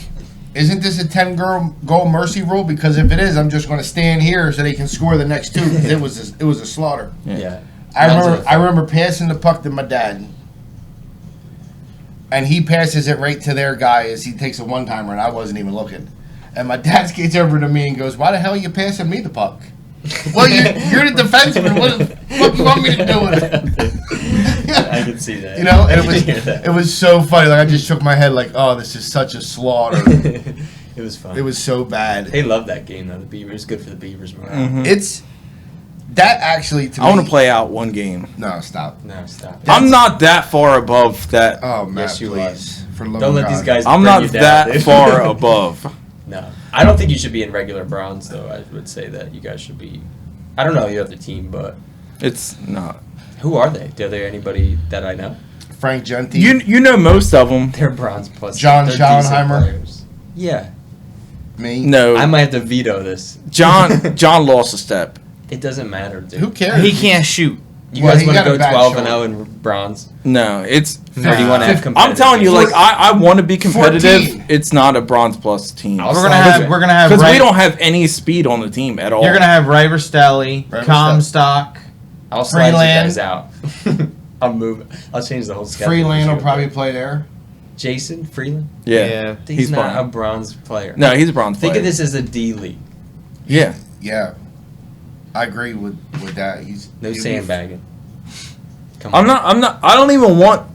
isn't this a 10-goal mercy rule? Because if it is, I'm just going to stand here so they can score the next two. Because it was a slaughter. Yeah. I remember passing the puck to my dad, and he passes it right to their guy as he takes a one-timer, and I wasn't even looking. And my dad skates over to me and goes, "Why the hell are you passing me the puck?" Well, you're the defenseman. What the fuck you want me to do with it? I can see that. You know, and I can hear that. it was so funny. Like I just shook my head, like, "Oh, this is such a slaughter." It was fun. It was so bad. They love that game though. The Beavers, good for the Beavers morale. Mhm. It's that actually to me. I want to play out one game. No, stop. No, stop. I'm not that far above that. Oh, Matt, Yes, you please. For love Don't of let God. these guys. I'm bring not you down, that dude. far above. No, I don't think you should be in regular bronze though. I would say that you guys should be. I don't know your other team, but It's not. who are they? Are there anybody that I know? Frank Genti. You know most of them. They're bronze plus. John they're decent Schauenheimer? players. Yeah, me. No, I might have to veto this. John lost a step. It doesn't matter, dude. Who cares? He can't shoot. You Well, guys he want to got a go bad 12 shoulder. and 0 in bronze? No, it's. 31 Nah. F competitive. I'm telling you, like I want to be competitive. 14. It's not a bronze plus team I'll We're gonna have because Ray, we don't have any speed on the team at all. You're gonna have Ray Rastelli, Ray Comstock. I'll slide you Freeland. guys out. I'll move. I'll change the whole schedule. Freeland will Sure. probably play there. Jason Freeland. Yeah, He's not fine. a bronze player. No, he's a bronze Think player. of this as a D league. Yeah, Yeah, I agree with that. He's No sandbagging. Come I'm not. I don't even want.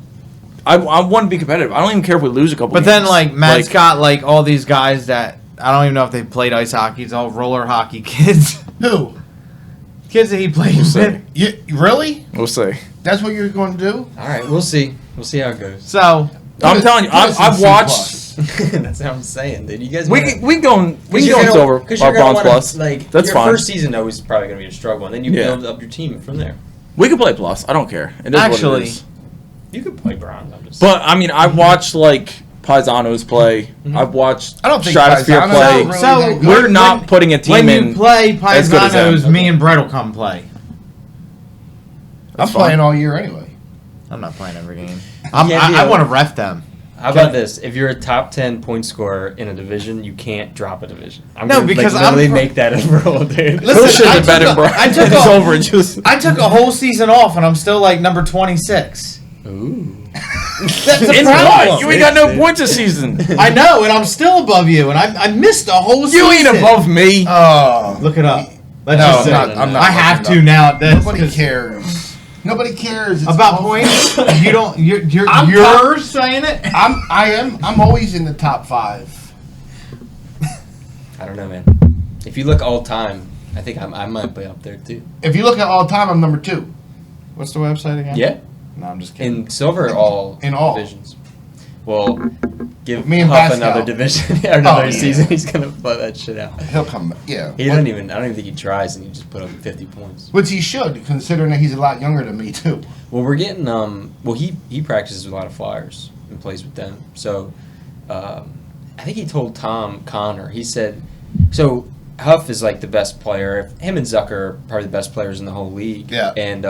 I want to be competitive. I don't even care if we lose a couple. But then, games. like, Matt's got, like, all these guys that I don't even know if they played ice hockey. It's all roller hockey kids. Who? Kids that he plays see. with. You really? We'll see. That's what you're going to do? All right, we'll see. We'll see how it goes. So, I'm telling you, I've watched. That's what I'm saying, dude. You guys. We can go in silver because or you're gonna bronze wanna, plus. Like That's your fine. first season though is probably gonna be a struggle, and then you Yeah. build up your team from there. We can play plus. I don't care. It is what Actually- it is. You could play bronze. I'm just. But I mean, I've watched like Paisanos play. I've watched I don't think Stratosphere Paisano's play. really So, that good. We're not putting a team when in. you play as good as them. Paisanos, me and Brett will come play. I'm That's playing fine. all year anyway. I'm not playing every game. Yeah, I want to ref them. How about this? If you're a top 10 point scorer in a division, you can't drop a division. I'm No, gonna, because like, literally I'm- make that a rule, dude. Listen, Who should I have bet took him, a- bro? I took It's a- over. It just I took a whole season off, and I'm still, like, number 26. Ooh. That's a in problem. what? You ain't got no points this season. I know, and I'm still above you, and I missed a whole season. You ain't above me. Oh. Look it up. Let's No, just I'm say not, it. I'm not I have looking to it now. up. That's Nobody 'cause- cares. Nobody cares. It's About all- points. You don't. You're I'm saying it. I'm always in the top 5. I don't know, man. If you look all time, I think I might be up there too. If you look at all time, I'm number 2. What's the website again? Yeah. No, I'm just kidding. In silver, all In all. divisions. Well, give Me and Huff Pascal. another division or another Oh, yeah. season. He's gonna blow that shit out. He'll come back. Yeah. He doesn't even. I don't even think he tries, and he just put up 50 points. Which he should, considering that he's a lot younger than me too. Well, we're getting. Well, he practices with a lot of Flyers and plays with them. So, I think he told Tom Connor. He said, so Huff is like the best player. Him and Zucker are probably the best players in the whole league. Yeah. And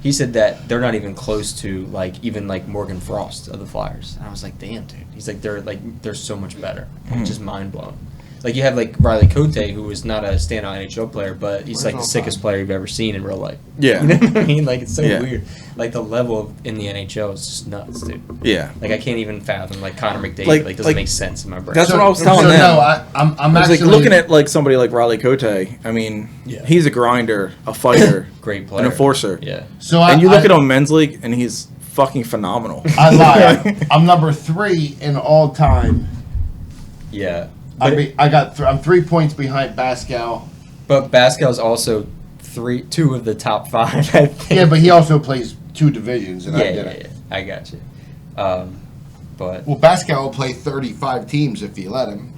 he said that they're not even close to even Morgan Frost of the Flyers. And I was like, damn, dude. He's like they're so much better. It's just mind blowing. Like you have like Riley Cote, who is not a standout NHL player, but he's Where's like the all sickest time? player you've ever seen in real life. Yeah. You know what I mean? Like it's so Yeah. weird. Like the level in the NHL is just nuts, dude. Yeah. Like I can't even fathom like Connor McDavid. Like- Like doesn't like- make sense in my brain. That's what I was telling so them. No, I'm I was actually like looking at like somebody like Riley Cote. I mean, Yeah. he's a grinder, a fighter, Great player. an enforcer. Yeah. So And you look at him men's league, and he's fucking phenomenal. I lied. I'm number 3 in all time. Yeah. I'm 3 points behind Pascal. But Pascal's also 2 of the top 5. I think. Yeah, but he also plays 2 divisions, and I didn't. Yeah. I got you. But Well, Pascal will play 35 teams if you let him.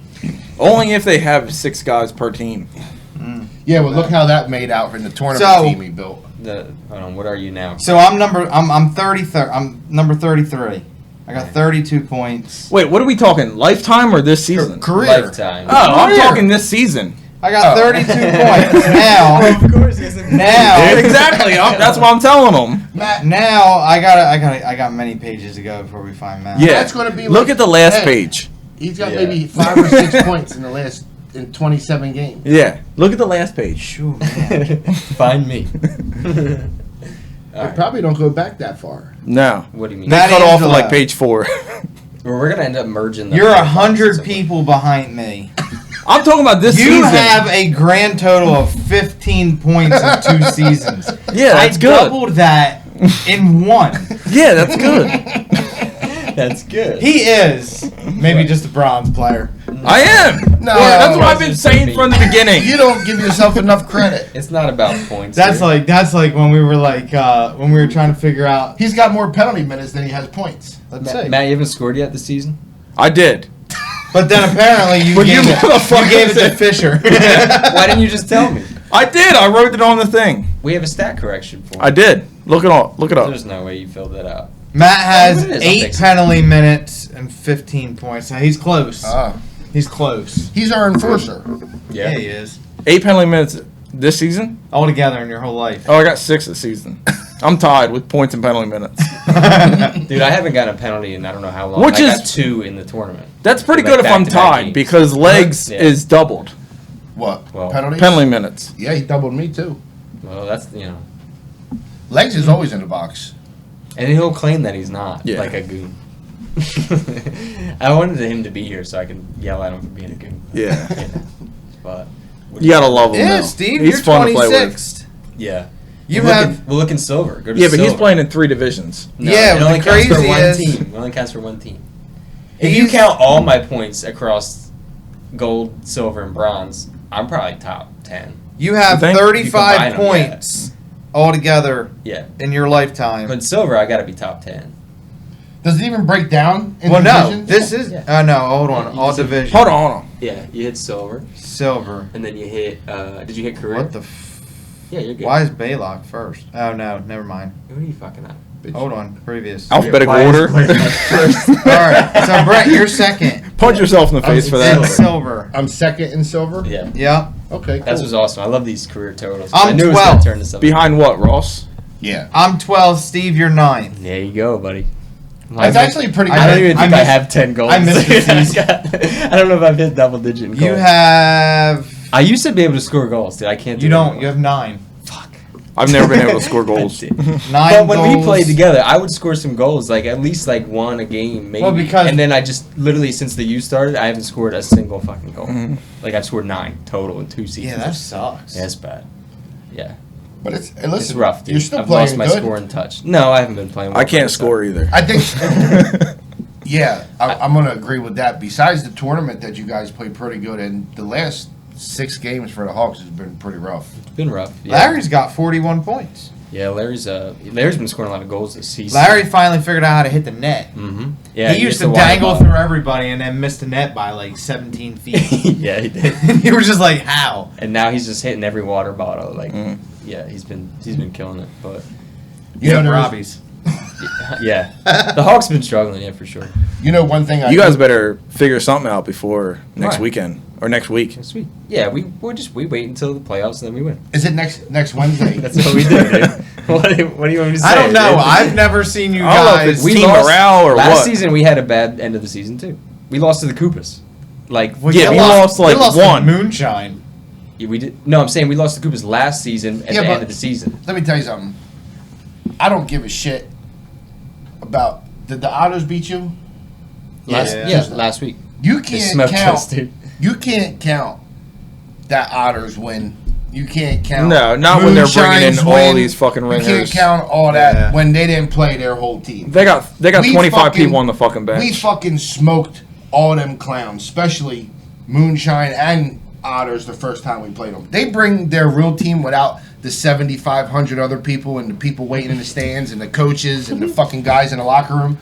Only if they have 6 guys per team. Yeah, but look how that made out in the tournament team he built. hold on, what are you now? So I'm number 33. I got 32 points. Wait, what are we talking? Lifetime or this season? Career. Lifetime. Oh, I'm Career. talking this season. I got 32 points now. Of course, Now, Exactly. That's what I'm telling them. now I got many pages to go before we find Matt. Yeah. That's gonna be Look like- at the last hey. page. He's got Yeah. maybe 5 or 6 points in 27 games. Yeah. Look at the last page. Sure, man. Find me. I probably don't go back that far. No. What do you mean? They Matt cut off at Angelo. like page 4. Well, we're gonna end up merging. them. You're 100 people behind me. I'm talking about this You season. have a grand total of 15 points in 2 seasons. Yeah, that's I good. doubled that in 1. Yeah, that's good. That's good. He is maybe just a bronze player. I am. No, Yeah, that's what I've Bronze been is saying me. from the beginning. You don't give yourself enough credit. It's not about points. That's here. like when we were when we were trying to figure out. He's got more penalty minutes than he has points. Let's see. Matt, you haven't scored yet this season. I did. But then apparently you But gave you it motherfuckers to Fisher. Why didn't you just tell me? I did. I wrote it on the thing. We have a stat correction for. I did. Look it up. Look it up. There's no way you filled that out. Matt has It is, I'll 8 fix it. penalty minutes and 15 points. Now he's close. Ah. He's close. He's our enforcer. Yeah, he is. 8 penalty minutes this season. Altogether in your whole life. Oh, I got 6 this season. I'm tied with points and penalty minutes. Dude, I haven't gotten a penalty in I don't know how long. Which I got is- 2 in the tournament. That's pretty Like good if I'm back-to-back tied games. because legs Yeah. is doubled. What? Well, Penalties? Penalty minutes. Yeah, he doubled me too. Well, that's Legs is always in the box. and he'll claim that he's not Yeah. like a goon. I wanted him to be here so I can yell at him for being a goon. Yeah. But You gotta love him. Yeah, though. Steve, He's you're fun to play with. 26th. yeah, You we'll have. look in, we'll look in silver. Go to Yeah, but he's silver. playing in 3 divisions. No, Yeah, it but only the counts for crazy one is- team. It only counts for one team. If you count all my points across gold, silver, and bronze, I'm probably top 10. You have You think? 35 You combine 'em, points altogether Yeah, in your lifetime. but silver, I got to be top 10. Does it even break down in Well, no. divisions? This is. Yeah. No, hold on. You All said- divisions. Hold on. Yeah, you hit silver, Silver. and then you hit. Did you hit career? What the? Yeah, you're good. Why is Baylock first? Oh no, never mind. What are you fucking at? Hold on, previous. Alphabetic Why is order. first? All right, so Brett, you're second. Punch yourself in the face for In that. silver. I'm second in silver? Yeah, Yep. Okay, that cool. was awesome. I love these career totals. I'm I knew it was 12. gonna turn to something. Behind what, Ross? Yeah. I'm 12. Steve, you're 9. There you go, buddy. That's actually pretty good. I don't even think I missed- have 10 goals. I missed the season. I don't know if I've hit double digit in goals. You have. I used to be able to score goals, dude. I can't. You do it don't. anymore. You have 9. Fuck. I've never been able to score goals. 9 9 but when goals. we played together, I would score some goals, like at least like one a game, maybe. Well, because- and then I just literally since the U started, I haven't scored a single fucking goal. Mhm. Like I've scored 9 total in 2 seasons. Yeah, that sucks. Yeah, it's bad. Yeah, But it's hey, listen, it's rough, dude. You're still I've playing lost my good. scoring touch. No, I haven't been playing. well I can't for score either. I think, yeah, I'm going to agree with that. Besides the tournament that you guys played pretty good in, the last 6 games for the Hawks has been pretty rough. It's been rough. Yeah. Larry's got 41 points. Yeah, Larry's been scoring a lot of goals this season. Larry finally figured out how to hit the net. Mm-hmm. Yeah, he used to wind dangle up. through everybody and then miss the net by like 17 feet. Yeah, he did. You were just like, how? And now he's just hitting every water bottle. Like, Mm. yeah, he's been killing it. But You know, there was- Robbie's. yeah, the Hawks been struggling. Yeah, for sure. You know, one thing I You guys better figure something out before next Why? weekend or next week. Sweet. Yeah, we wait until the playoffs and then we win. Is it next Wednesday? That's what we do. Dude. What do you want me to say? I don't know. dude? I've never seen you I don't know if guys. it's team morale or last what. season we had a bad end of the season too. We lost to the Koopas. Like Well, Yeah, you we lost, like, you lost one. to Moonshine. yeah, we did. No, I'm saying we lost to the Koopas last season at Yeah, the but- end of the season. Let me tell you something. I don't give a shit about. Did the Otters beat you? Last week. You They can't smoked count. us, dude. You can't count that Otters win. You can't count. No, not when they're bringing in Moonshine's all win. these fucking You can't ringers. count all that Yeah. when they didn't play their whole team. They got We 25 fucking- people on the fucking bench. We fucking smoked all them clowns, especially Moonshine and Otters the first time we played them. They bring their real team without the 7,500 other people and the people waiting in the stands and the coaches and the fucking guys in the locker room.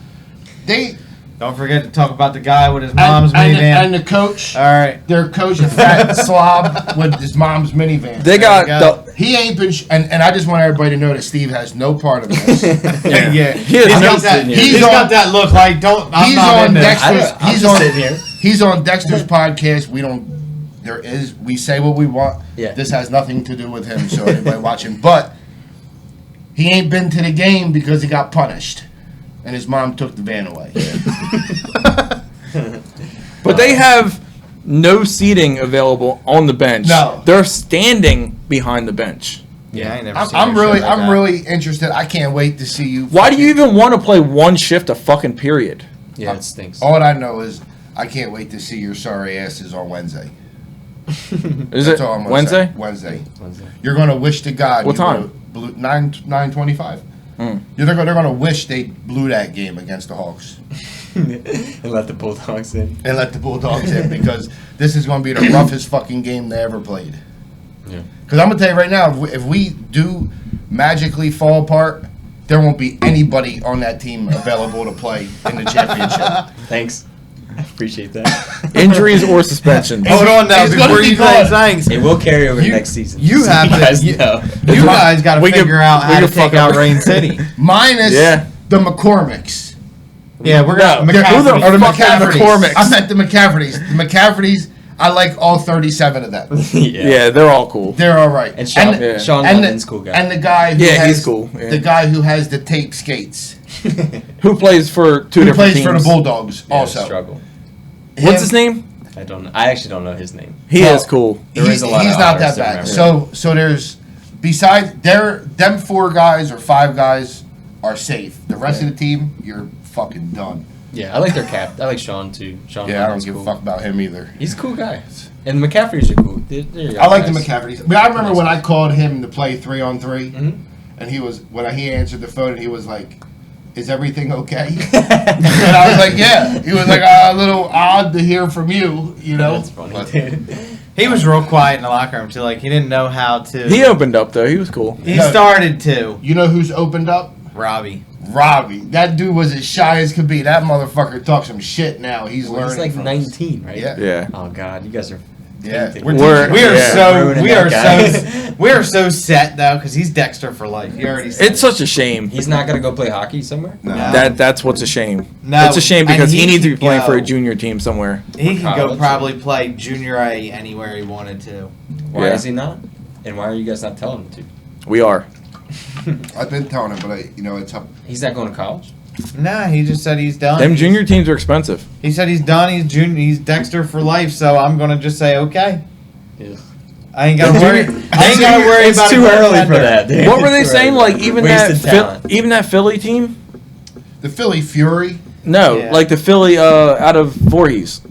Don't forget to talk about the guy with his mom's minivan. And the coach. All right. Their coach, a fat slob with his mom's minivan. They got He ain't been. And I just want everybody to know that Steve has no part of this. Yeah. He's got that look like I'm not in there. He's on Dexter's podcast. We say what we want. Yeah. This has nothing to do with him. So anybody watching, but he ain't been to the game because he got punished. And his mom took the van away. But they have no seating available on the bench. No. They're standing behind the bench. Yeah, I ain't never seen I'm that. really interested. I can't wait to see you. Why do you even want to play one shift a fucking period? Yeah, it stinks. All I know is I can't wait to see your sorry asses on Wednesday. Is That's it all I'm gonna Wednesday? say. Wednesday. You're gonna wish to God. What time? 9:25. They're gonna wish they blew that game against the Hawks And let the Bulldogs in. and let the Bulldogs in because this is gonna be the roughest fucking game they ever played. Yeah. Because I'm gonna tell you right now, if we do magically fall apart, there won't be anybody on that team available to play in the championship. Thanks. I appreciate that. Injuries or suspensions? Hold on now It's gonna before be you say gone. thanks. It will carry over next season. You So have to. guys You know. guys got to We figure could- out we how to could fuck take out up. Rain City. Minus Yeah. the McCormicks. Yeah, we're gonna. No. Who the Or the fuck are the McCaffreys. McCormicks? I meant the McCaffreys. The McCaffreys, I like all 37 of them. Yeah, they're all cool. They're all right. And Sean, Yeah. Sean and London's the, cool guy. And the guy who Yeah, has he's cool. Yeah. the guy who has the tape skates. Who plays for two Who different plays teams? for the Bulldogs Yeah, also. struggle. What's his name? I don't know. I actually don't know his name. He Well, is cool. There is a lot he's of not otters that to bad. remember. So there's besides them 4 guys or 5 guys are safe. The rest of the team, you're fucking done. Yeah, I like their cap. I like Sean too. Sean Yeah, I don't London's give cool. a fuck about him either. He's a cool guy. And the McCaffreys are cool. They're young I like the guys. McCaffreys. But I remember when I called him to play 3-on-3, Mhm. and he answered the phone and he was like, "Is everything okay?" And I was like, "Yeah." He was like, "A little odd to hear from you, you know." That's funny, But- dude. He was real quiet in the locker room too. Like he didn't know how to. He opened up though. He was cool. He No. started to. You know who's opened up? Robbie. Robbie. That dude was as shy as could be. That motherfucker talks some shit now. He's Well, learning. he's like from 19, right? Yeah. Yeah. Oh God, you guys are. Yeah. tainted. We're- We are Yeah. so Ruining we that are guy. so we are so set though because he's Dexter for life. You already said It's such a shame. He's not gonna go play hockey somewhere. No. That's what's a shame. No, It's a shame and because he he needs to be could playing for a go. junior team somewhere. He can go College. probably play junior A anywhere he wanted to. Why Yeah. is he not? And why are you guys not telling him to? We are. I've been telling him, but it's up. He's not going to college. Nah, he just said he's done. Them junior teams are expensive. He said he's done. He's junior. He's Dexter for life. So I'm gonna just say okay. Yeah. I ain't gotta worry. I ain't gotta worry It's about too it going early out for there. that, dude. What were they Too saying? early. Like even Wasted talent. even that Philly team? The Philly Fury. No, Yeah. like the Philly out of Voorhees.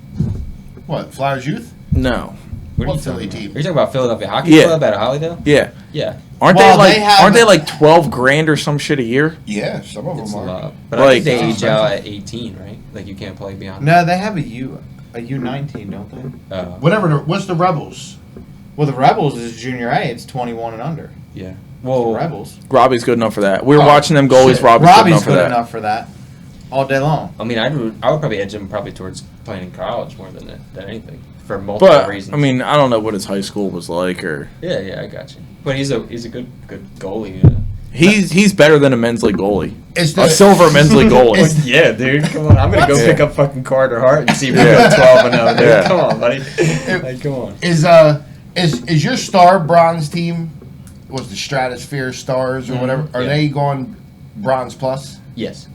What? Flyers Youth? No. What are What you Philly talking about? team? Are you talking about Philadelphia Hockey Yeah. Club out of Hollydale? Yeah. Yeah, Aren't Well, they they have- aren't they like 12 grand or some shit a year? Yeah, some of it's a them are. lot. But I Like- think they age out at 18, right? Like you can't play beyond. No, they have a U19, don't they? Whatever. What's the Rebels? Well, the Rebels is junior A. It's 21 and under. Yeah. The Well, Rebels. Robbie's good enough for that. We were Oh, watching them goalies. shit. Robbie's Robbie's good enough for that. all day long. I mean, I would probably edge him probably towards playing in college more than anything for multiple But reasons. I mean, I don't know what his high school was like, or yeah, I got you. But he's a good goalie. Yeah. he's better than a men's league goalie. It's A silver men's league goalie. It's- Yeah, dude. Come on. I'm gonna go Yeah. pick up fucking Carter Hart and see if we Yeah. go 12 and 0. Dude. Yeah. Come on, buddy. Like, come on. Is your star bronze team? Was the Stratosphere Stars or whatever? Are Yeah. they going bronze plus? Yes.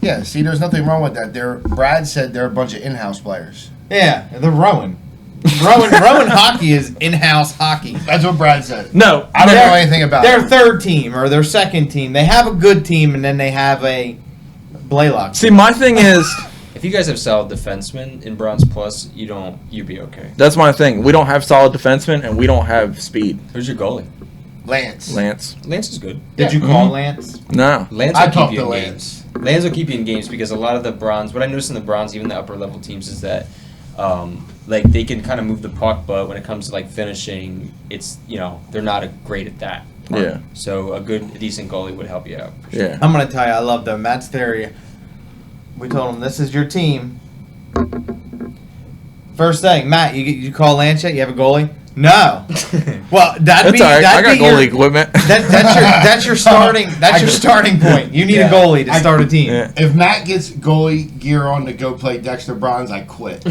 Yeah. See, there's nothing wrong with that. Brad said they're a bunch of in-house players. Yeah, they're rowing. Rowan hockey is in-house hockey. That's what Brad said. No, I don't They're- know anything about Their it. third team or their second team. They have a good team and then they have a Blaylock. see, my thing is If you guys have solid defensemen in Bronze Plus, you'd be okay. that's my thing. We don't have solid defensemen and we don't have speed. Who's your goalie? Lance. Lance, Lance is good. Did you call Lance? no. Lance I will talked keep you to in Lance. games. Lance will keep you in games because a lot of the bronze, what I noticed in the bronze, even the upper level teams, is that Like they can kind of move the puck, but when it comes to like finishing, it's they're not great at that. Yeah. So a decent goalie would help you out. For sure. Yeah. I'm gonna tell you, I love them. Matt's theory. We told him this is your team. First thing, Matt, you call Lanchet. You have a goalie? No. Well, That's all right. I got goalie equipment. That's your starting. That's your starting point. You need a goalie to start a team. Yeah. If Matt gets goalie gear on to go play Dexter Bronze, I quit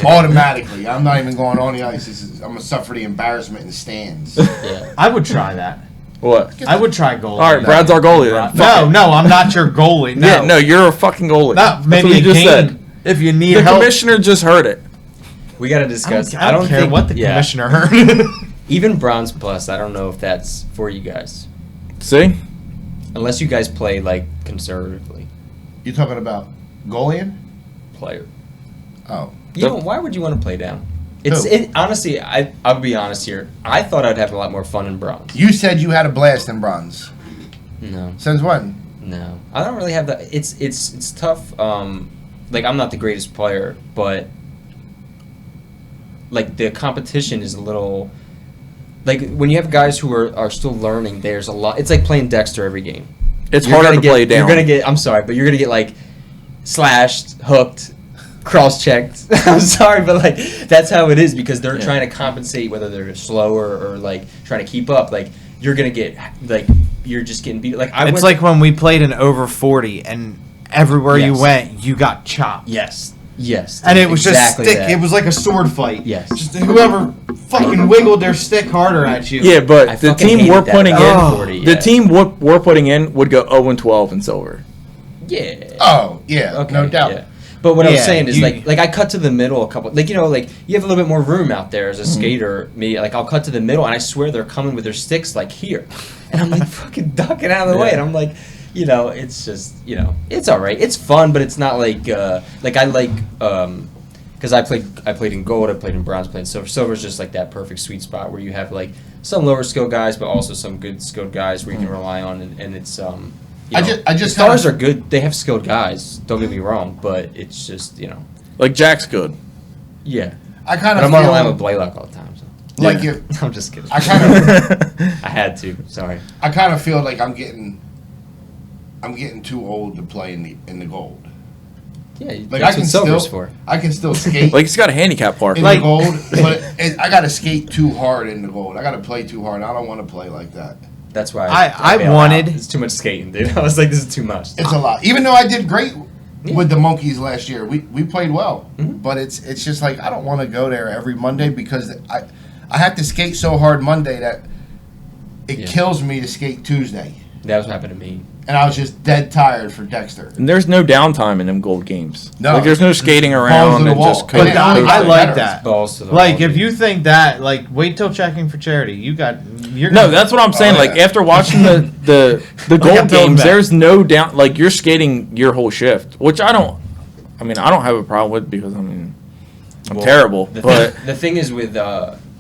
automatically. I'm not even going on the ice. I'm gonna suffer the embarrassment in the stands. Yeah. I would try that. What? I would try goalie. All right, Brad's our goalie then. No, I'm not your goalie. No, Yeah, no, you're a fucking goalie. Not That's maybe what a you just game said. if you need The help. commissioner just heard it. We got to discuss. I don't care think, what the commissioner heard. Even Bronze Plus, I don't know if that's for you guys. See? Unless you guys play like conservatively. You talking about goalie? Player. Oh, Why would you want to play down? Who? Honestly, I'll be honest here. I thought I'd have a lot more fun in Bronze. you said you had a blast in Bronze. No. Since when? No, I don't really have that. It's tough. Like I'm not the greatest player, but like the competition is a little. Like when you have guys who are still learning, there's a lot. It's like playing Dexter every game. It's harder to play down. You're gonna get. I'm sorry, but you're gonna get like slashed, hooked, cross-checked. I'm sorry, but like that's how it is because they're trying to compensate whether they're slower or like trying to keep up. Like you're gonna get like you're just getting beat. Like It's like when we played in over 40 and everywhere you went, you got chopped. Yes. And it was exactly just stick. that. It was like a sword fight. Yes. Just whoever fucking wiggled their stick harder at you. Yeah, I but the fucking team hated we're that putting about in, 40, the team we're putting in would go 0-12 in silver. Yeah. Oh, yeah, Okay, no doubt. yeah. But what I'm Yeah, saying is you- like I cut to the middle a couple like you have a little bit more room out there as a skater. Me like I'll cut to the middle and I swear they're coming with their sticks like here, and I'm like fucking ducking out of the way, and I'm like, it's just it's all right. It's fun, but it's not like I like because I played in gold, I played in bronze, played in silver. Silver's just like that perfect sweet spot where you have like some lower skilled guys, but also some good skilled guys where you can rely on, and it's I just the stars are good. They have skilled guys. Don't get me wrong, but it's just Like Jack's good. yeah. I kind But of I'm on the line feel with Blaylock all the time. So like Yeah. if I'm just kidding. I kind of I had to. Sorry. I kind of feel like I'm getting too old to play in the gold. Yeah, Like that's I can what silver's still for. I can still skate Like he's got a handicap park. in Like- the gold, but I got to skate too hard in the gold. I got to play too hard. I don't want to play like that. That's why I bailed wanted- out. It's too much skating, dude. I was like, this is too much. It's a lot. Even though I did great Yeah. with the Monkeys last year, we played well. Mhm. But it's just like I don't want to go there every Monday because I have to skate so hard Monday that it Yeah. kills me to skate Tuesday. That was what happened to me. And I was just dead tired for Dexter. And there's no downtime in them gold games. No. Like there's no skating Balls around to the and wall. just But coast. now I it's like better. that. Balls to the Like wall, if you dude. think that, like wait till checking for charity. You're No, that's what I'm saying. Oh, Like yeah. after watching the I'm gold building games, back. there's no down. Like you're skating your whole shift, which I don't have a problem with because I'm Well, terrible. The But the thing is with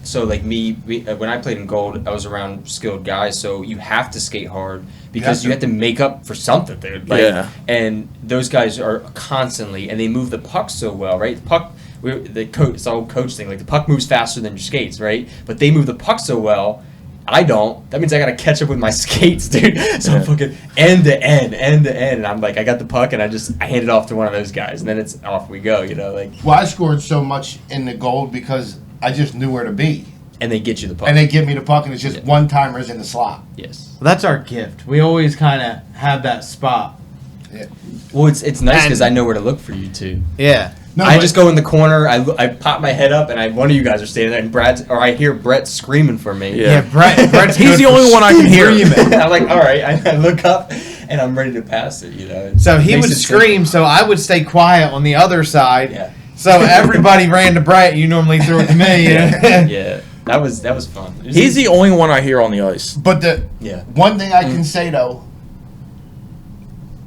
so like when I played in gold, I was around skilled guys, so you have to skate hard because you have to make up for something, dude. Like, Yeah. And those guys are constantly, and they move the puck so well, right? The puck, it's the whole coach thing. Like the puck moves faster than your skates, right? But they move the puck so well. I don't. That means I gotta catch up with my skates, dude. So I'm fucking end to end, and I'm like, I got the puck, and I hand it off to one of those guys, and then it's off we go, like. Well, I scored so much in the gold because I just knew where to be. And they get you the puck. And they give me the puck, and it's just Yeah. one-timers in the slot. Yes. Well, that's our gift. We always kind of have that spot. Yeah. Well, it's nice And- because I know where to look for you too. Yeah. No, I but- just go in the corner. I pop my head up, and one of you guys are standing there, and I hear Brett screaming for me. Yeah. Brett's He's good the for only one I can hear. screaming. I'm like, all right. I look up, and I'm ready to pass it. So he Makes would it scream, so I would stay quiet on the other side. Yeah. So everybody ran to Brett. You normally threw it to me. Yeah. That was fun. It was he's the only one I hear on the ice. But the Yeah. one thing I can say, though,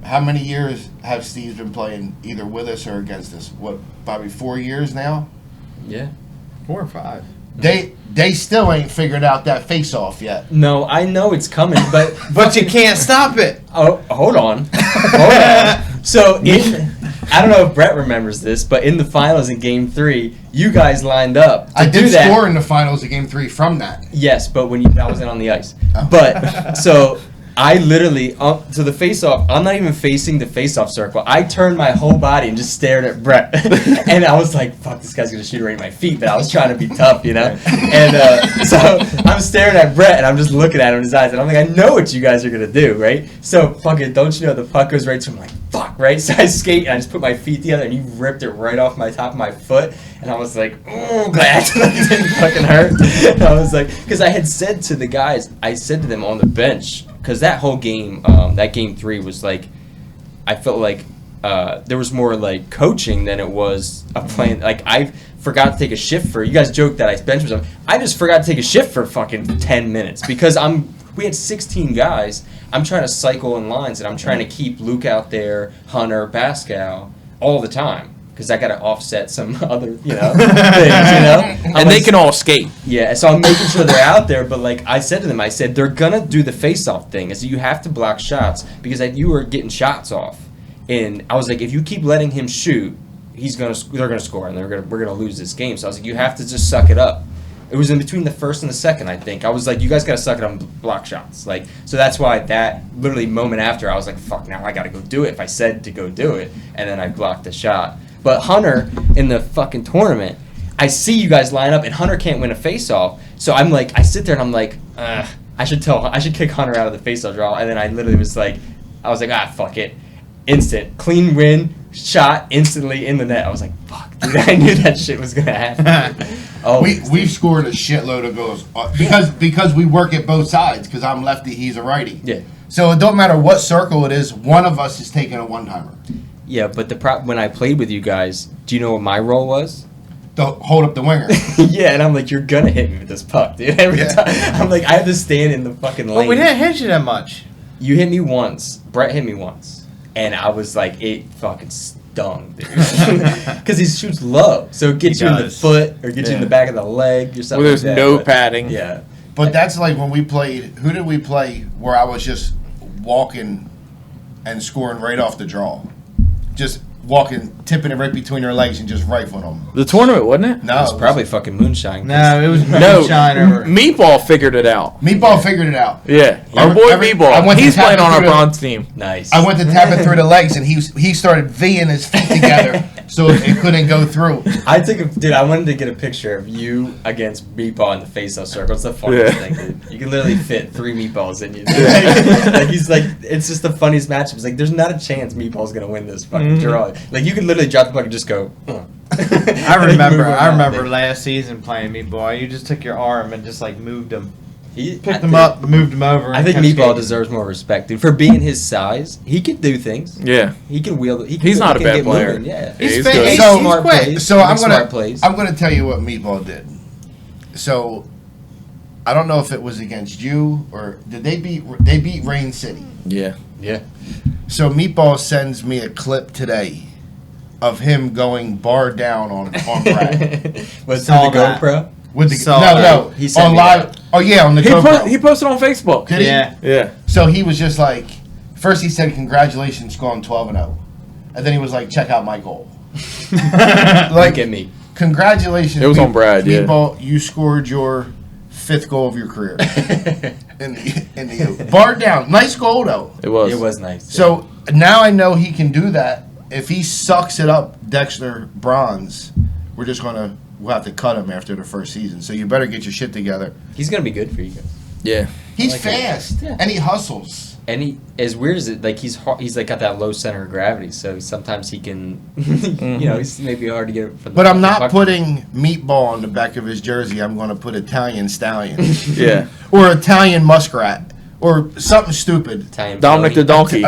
how many years have Steve's been playing either with us or against us? What, probably 4 years now? Yeah. 4 or 5. They still ain't figured out that face-off yet. No, I know it's coming, but But you can't stop it. oh, hold on. So I don't know if Brett remembers this, but in the finals in Game 3, you guys lined up to I do did that. score in the finals of Game 3 from that. Yes, but when I wasn't on the ice. Oh. But so I literally to the face-off. I'm not even facing the face-off circle. I turned my whole body and just stared at Brett, and I was like, "Fuck, this guy's gonna shoot right at my feet." But I was trying to be tough, you know. And so I'm staring at Brett, and I'm just looking at him in his eyes, and I'm like, "I know what you guys are gonna do, right?" So fucking, don't you know the puck goes right to him? I'm like, "Fuck," right? So I skate and I just put my feet together, and he ripped it right off my top of my foot, and I was like, "Oh, glad it didn't fucking hurt." And I was like, because I had said to the guys, I said to them on the bench. Because that whole game, that Game 3 was like, I felt like there was more like coaching than it was a plan. Like I forgot to take a shift for. You guys joked that I benched myself. I just forgot to take a shift for fucking 10 minutes because we had 16 guys. I'm trying to cycle in lines and I'm trying to keep Luke out there, Hunter, Pascal, all the time. Because I got to offset some other, things, And they can all skate. Yeah, so I'm making sure they're out there, but like I said to them, I said, they're going to do the face-off thing. I said, you have to block shots because you were getting shots off. And I was like, if you keep letting him shoot, they're going to score, and we're going to lose this game. So I was like, you have to just suck it up. It was in between the first and the second, I think. I was like, you guys got to suck it up and block shots. Like, so that's why that literally moment after, I was like, fuck, now I got to go do it if I said to go do it. And then I blocked the shot. But Hunter, in the fucking tournament, I see you guys line up, and Hunter can't win a face-off. So I'm like, I sit there and I'm like, I should kick Hunter out of the face-off draw. And then I literally was like, fuck it. Instant. Clean win, shot, instantly in the net. I was like, fuck, dude, I knew that shit was going to happen. We've scored a shitload of goals because we work at both sides, because I'm lefty, he's a righty. Yeah. So it don't matter what circle it is, one of us is taking a one-timer. Yeah, but when I played with you guys, do you know what my role was? To hold up the winger. Yeah, and I'm like, you're gonna hit me with this puck, dude. Every time. I'm like, I have to stand in the fucking lane. Well, we didn't hit you that much. You hit me once. Brett hit me once. And I was like, it fucking stung, dude. Because he shoots low. So it gets you in the foot or gets you in the back of the leg or something Well, there's like that. no padding. Yeah. But that's like when we played, who did we play where I was just walking and scoring right off the draw? Just walking, tipping it right between her legs and just rifling them. The tournament, wasn't it? No, It was probably fucking moonshine. No, it was No, moonshine or Meatball figured it out. Meatball figured it out. Yeah, our boy I Meatball. went to He's tap playing it on our through the- bronze team. Nice. I went to tap it through the legs, and he started V'ing his feet together so it couldn't go through. I wanted to get a picture of you against Meatball in the face-off circle. It's the funniest thing, dude. You can literally fit 3 meatballs in you. It's just the funniest matchup. It's like, there's not a chance Meatball's gonna win this fucking draw. Like, you can literally drop the puck and just go. I remember last season playing Meatball. You just took your arm and just like moved him. Picked him up, moved him over. I and think kept Meatball skating. deserves more respect, dude. For being his size, he can do things. Yeah. He can wield. He's not a can bad get player. moving, yeah. He's He's good. fit. So- He's smart quick. plays. So I'm smart plays. gonna tell you what Meatball did. So I don't know if it was against you or did they beat Rain City. Yeah. Yeah. So Meatball sends me a clip today of him going bar down on Brad. Was Saw it the that. GoPro? With the So, no, he sent on me live. that. Oh yeah, on the GoPro. He posted on Facebook. Did he? Yeah. Yeah. So he was just like, first he said congratulations, going 12-0, and then he was like, check out my goal. Look Like, at me. congratulations. It was on Brad, yeah. Meatball, you scored your 5th goal of your career in the bar down. Nice goal though. It was. It was nice. So now I know he can do that. If he sucks it up, Dexter bronze, we'll have to cut him after the first season. So you better get your shit together. He's gonna be good for you guys. Yeah. He's like fast it. Yeah. and he hustles. And he, as weird as it, like he's like got that low center of gravity, so sometimes he can, he's maybe hard to get it from. But I'm not putting Meatball on the back of his jersey. I'm going to put Italian Stallion Yeah. or Italian Muskrat or something stupid. Italian Dominic the pony. Donkey.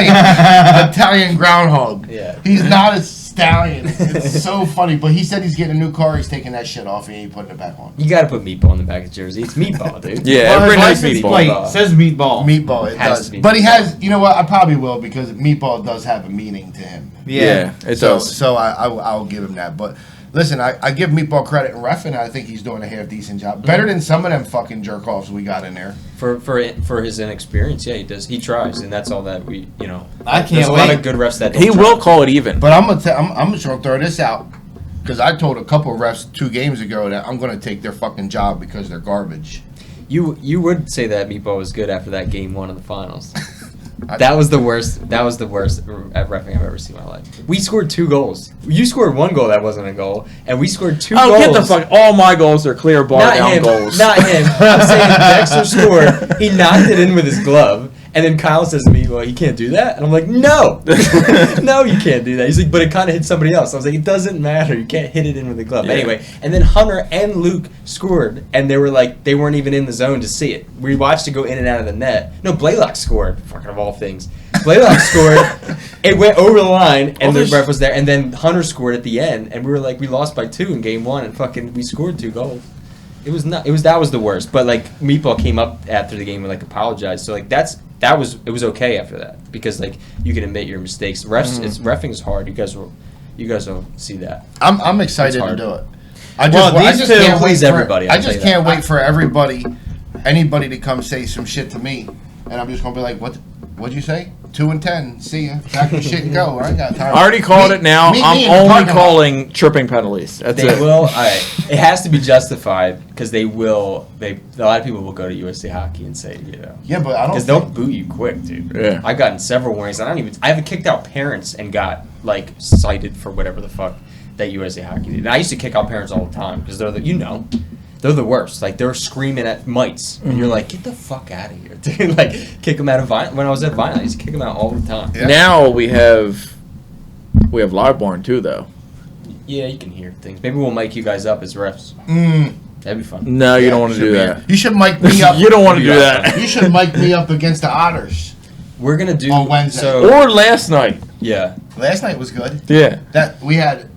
Italian Groundhog. Yeah. He's not a stallion. It's so funny. But he said he's getting a new car. He's taking that shit off. He ain't putting it back on. You got to put Meatball on the back of the jersey. It's Meatball, dude. Yeah, Well, his everybody knows license Meatball. plate says Meatball. Meatball, it Has does. to be But he Meatball. has, you know what? I probably will because Meatball does have a meaning to him. Yeah, it So, does. so I'll give him that. But Listen, I give Meatball credit in reffing. I think he's doing a half decent job. Better than some of them fucking jerk offs we got in there. For his inexperience, yeah, he does. He tries, and that's all that we, I can't There's a wait. lot of good refs that don't He try. will call it even. But I'm just gonna throw this out because I told a couple of refs 2 games ago that I'm gonna take their fucking job because they're garbage. You would say that Meatball was good after that game 1 of the finals. That was the worst. That was the worst at reffing I've ever seen in my life. We scored 2 goals. You scored 1 goal that wasn't a goal, and we scored 2 goals. Oh, get the fuck! All my goals are clear bar Not down him. goals. Not him. I'm saying Dexter scored. He knocked it in with his glove, and then Kyle says to me, "Well, you can't do that." And I'm like, "No, no, you can't do that." He's like, "But it kind of hit somebody else." I was like, "It doesn't matter. You can't hit it in with the glove." Yeah. Anyway, and then Hunter and Luke scored, and they were like, they weren't even in the zone to see it. We watched it go in and out of the net. No, Blaylock scored. Fucking of all things. Blaylock scored. It went over the line, and the ref was there. And then Hunter scored at the end, and we were like, we lost by 2 in game 1, and fucking we scored 2 goals. It was not. It was that was the worst. But like Meatball came up after the game and like apologized. So like it was okay after that because like you can admit your mistakes. Refs, reffing is hard. You guys will see that. I'm excited It's to hard. do it. I Well, these two can't please wait for- everybody, I I'll just tell you can't that. wait for anybody to come say some shit to me, and I'm just gonna be like, what'd you say? 2 and 10. See ya. Pack your shit and go. I ain't got time. I already called it now. meet me I'm in the only parking lot. calling tripping penalties. That's They it. will. All right. It has to be justified because they will. A lot of people will go to USA Hockey and say, Yeah, but I don't. because they'll think- boot you quick, dude. Yeah. I've gotten several warnings. I haven't kicked out parents and got like cited for whatever the fuck that USA Hockey did. And I used to kick out parents all the time because they're they're the worst. Like they're screaming at mites, and you're like, get the fuck out of here, dude. Like kick them out of Vine. When I was at Vine, I used to kick them out all the time. Yeah. Now we have Liveborn too, though. Yeah, you can hear things. Maybe we'll mic you guys up as refs. That'd be fun. No, you Yeah, don't want to should do be- that. You should mic me up. You don't want to Do do that. that. You should mic me up against the Otters. We're gonna do On Wednesday. So Or last night. yeah. Last night was good. Yeah. That we had.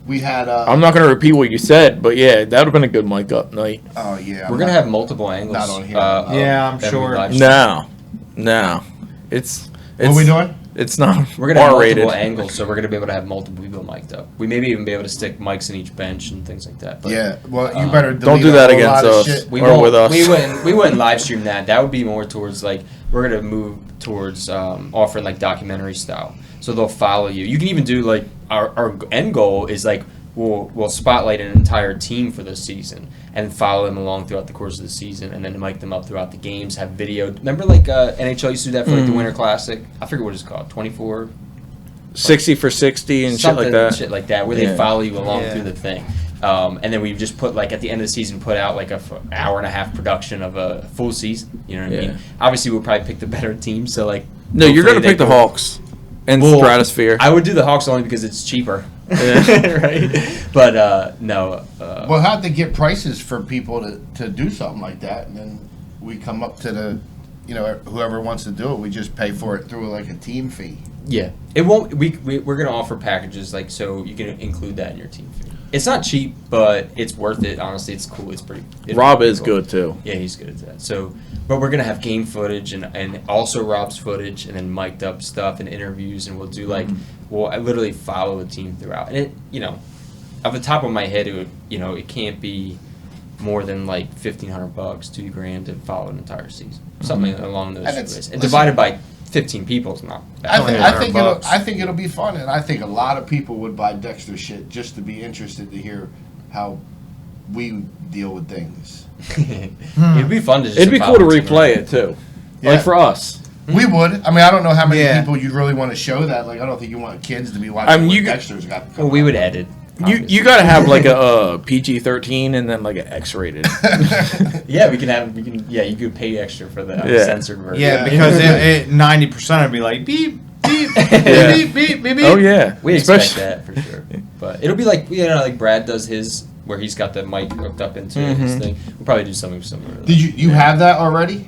I'm not going to repeat what you said, but yeah, that would have been a good mic up night. Oh yeah. We're gonna have multiple angles. Not on here. Yeah, I'm that we sure. live stream. No. It's What are we doing? It's not We're gonna have R-rated. multiple angles, so we're gonna be able to have multiple people mic'd up. We maybe even be able to stick mics in each bench and things like that. But Yeah. Well, you better Don't delete do that a whole lot against of us. shit. we or won't, with us. We wouldn't live stream that. That would be more towards like we're gonna move towards offering like documentary style. So they'll follow you. You can even do like our end goal is like we'll spotlight an entire team for this season and follow them along throughout the course of the season, and then mic them up throughout the games. Have video. Remember like NHL used to do that for like the Winter Classic. I forget what it's called. 24. 60 for 60 and shit like that. Shit like that, where Yeah. they follow you along Yeah. through the thing. And then we just put like at the end of the season, put out like hour and a half production of a full season. You know what I Yeah. mean? Obviously, we'll probably pick the better team. So like, No, you're going to hopefully pick the they go- Hawks and Well, Stratosphere. I would do the Hawks only because it's cheaper. Yeah. Right? But no. We'll have to get prices for people to do something like that, and then we come up to the, whoever wants to do it, we just pay for it through like a team fee. Yeah, it won't. We're gonna offer packages like so you can include that in your team fee. It's not cheap, but it's worth it. Honestly, it's cool. It's Rob pretty is cool. good too. Yeah, he's good at that. So, but we're gonna have game footage and also Rob's footage and then mic'd up stuff and interviews, and we'll do like I literally follow the team throughout. And it, off the top of my head, it would, it can't be more than like $1,500, $2,000 to follow an entire season, something along those And it's- lines. And listen- divided by 15 people is not bad. I think it'll be fun, and I think a lot of people would buy Dexter shit just to be interested to hear how we deal with things. It'd be fun to just It'd be cool to follow the team replay around. it too. Yeah. Like for us. We would. I mean, I don't know how many Yeah. people you'd really want to show that. Like, I don't think you want kids to be watching I mean, what you- Dexter's got. Well, we would edit. You got to have like a PG-13 and then like an X-rated. Yeah, you could pay extra for the Yeah. censored version. Yeah, because 90% would be like beep, beep, Yeah. beep, beep, beep, beep. Oh yeah, We expect Especially- that for sure. But it'll be like like Brad does his, where he's got the mic hooked up into his thing. We'll probably do something similar to that. Did you have that already?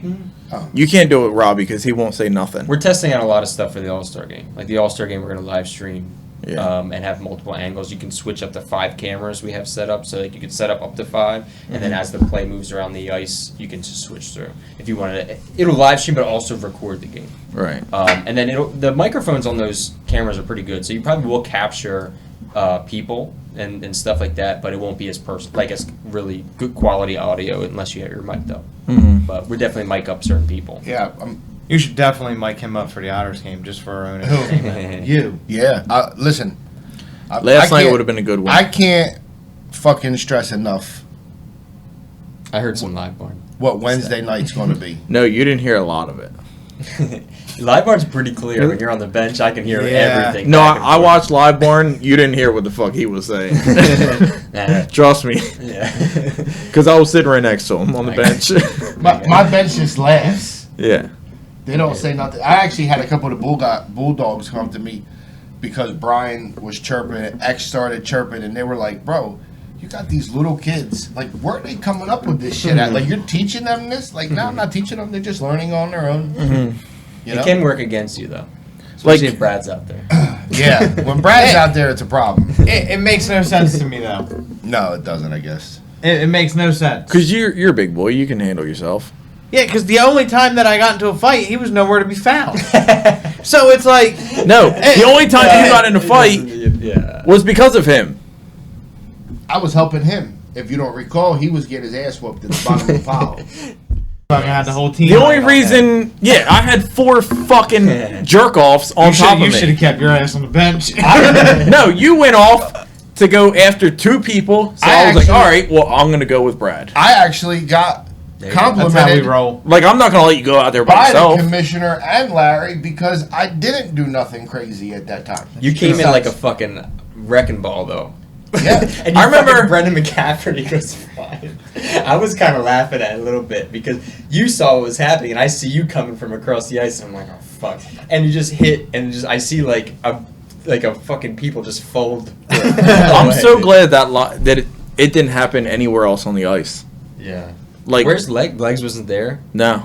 You can't do it, Robbie, because he won't say nothing. We're testing out a lot of stuff for the All-Star game. Like the All-Star game, we're going to live stream Yeah. and have multiple angles. You can switch up to 5 cameras we have set up. So like you can set up to 5, and then as the play moves around the ice, you can just switch through. If you wanted to, it'll live stream, but also record the game. Right. And then the microphones on those cameras are pretty good, so you probably will capture people and stuff like that, but it won't be as as really good quality audio unless you have your mic up. Mhm. But we're definitely mic up certain people. Yeah, You should definitely mic him up for the Otters game just for our own entertainment. You. yeah. Listen, Last night would have been a good one. I can't fucking stress enough I heard some live barn. what Wednesday night's going to be. No, you didn't hear a lot of it. Live barn's pretty clear. When you're on the bench, I can hear Yeah. everything. No, back and I forth. watched Live Barn. You didn't hear what the fuck he was saying. Nah. Trust me. Yeah. Because I was sitting right next to him on the bench. My bench just laughs. Yeah. They don't say nothing. I actually had a couple of Bulldogs come to me because Brian was chirping, X started chirping, and they were like, bro, you got these little kids. Like, where are they coming up with this shit at? Like, you're teaching them this? Like, no, I'm not teaching them. They're just learning on their own. You know? It can work against you, though. Especially Like- if Brad's out there. Yeah. When Brad's out there, it's a problem. It makes no sense to me, though. No, it doesn't, I guess. It makes no sense. Because you're a big boy. You can handle yourself. Yeah, because the only time that I got into a fight, he was nowhere to be found. So it's like, No, the only time you got in a fight Yeah. was because of him. I was helping him. If you don't recall, he was getting his ass whooped at the bottom of the pile. fucking had the whole team. The only on reason, I had 4 fucking jerk-offs on that. top of You should me. have kept your ass on the bench. No, you went off to go after 2 people, so I was like, actually- all right, well, I'm going to go with Brad. I actually got There you go. That's how we complimented roll. Like, I'm not going to let you go out there by by the yourself. commissioner and Larry because I didn't do nothing crazy at that time. You came in Besides- like a fucking wrecking ball, though. Yeah. And I I remember- remember Brendan McCaffrey goes fine. I was kind of laughing at it a little bit because you saw what was happening, and I see you coming from across the ice, and I'm like, oh fuck! And you just hit, and I see like a fucking people just fold. I'm so glad that it didn't happen anywhere else on the ice. Yeah. Like, Where's Legs wasn't there? no.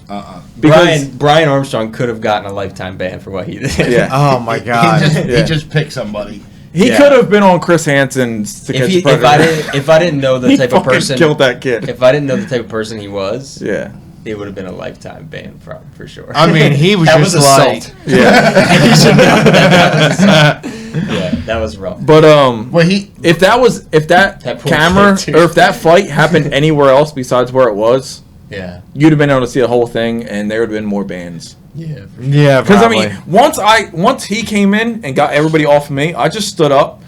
Oh, Because- Brian Armstrong could have gotten a lifetime ban for what he did. Yeah. Oh my god. He Yeah. just picked somebody. He Yeah. could have been on Chris Hansen's To Catch a Predator. If I didn't know the He type of fucking person, killed that kid. if I didn't know the type of person he was, Yeah. it would have been a lifetime ban for sure. I mean, he was that just was like. assault. Yeah. He should know that was assault. Yeah, that was rough. But Well, if that That poor camera kid, too. or if that fight happened anywhere else besides where it was, Yeah. you'd have been able to see the whole thing, and there would have been more bans. Yeah. Yeah, Because I probably. mean, once he came in and got everybody off of me, I just stood up.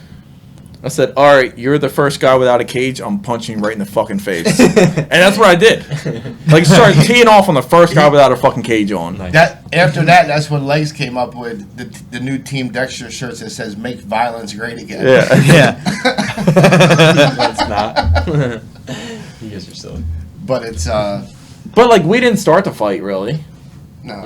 I said, "All right, you're the first guy without a cage. I'm punching you right in the fucking face," and that's what I did. Like, started teeing off on the first guy without a fucking cage on. Nice. that's when Legs came up with the new Team Dexter shirts that says "Make violence great again." Yeah, Yeah. That's not. You guys are silly. But it's but like we didn't start the fight really. no.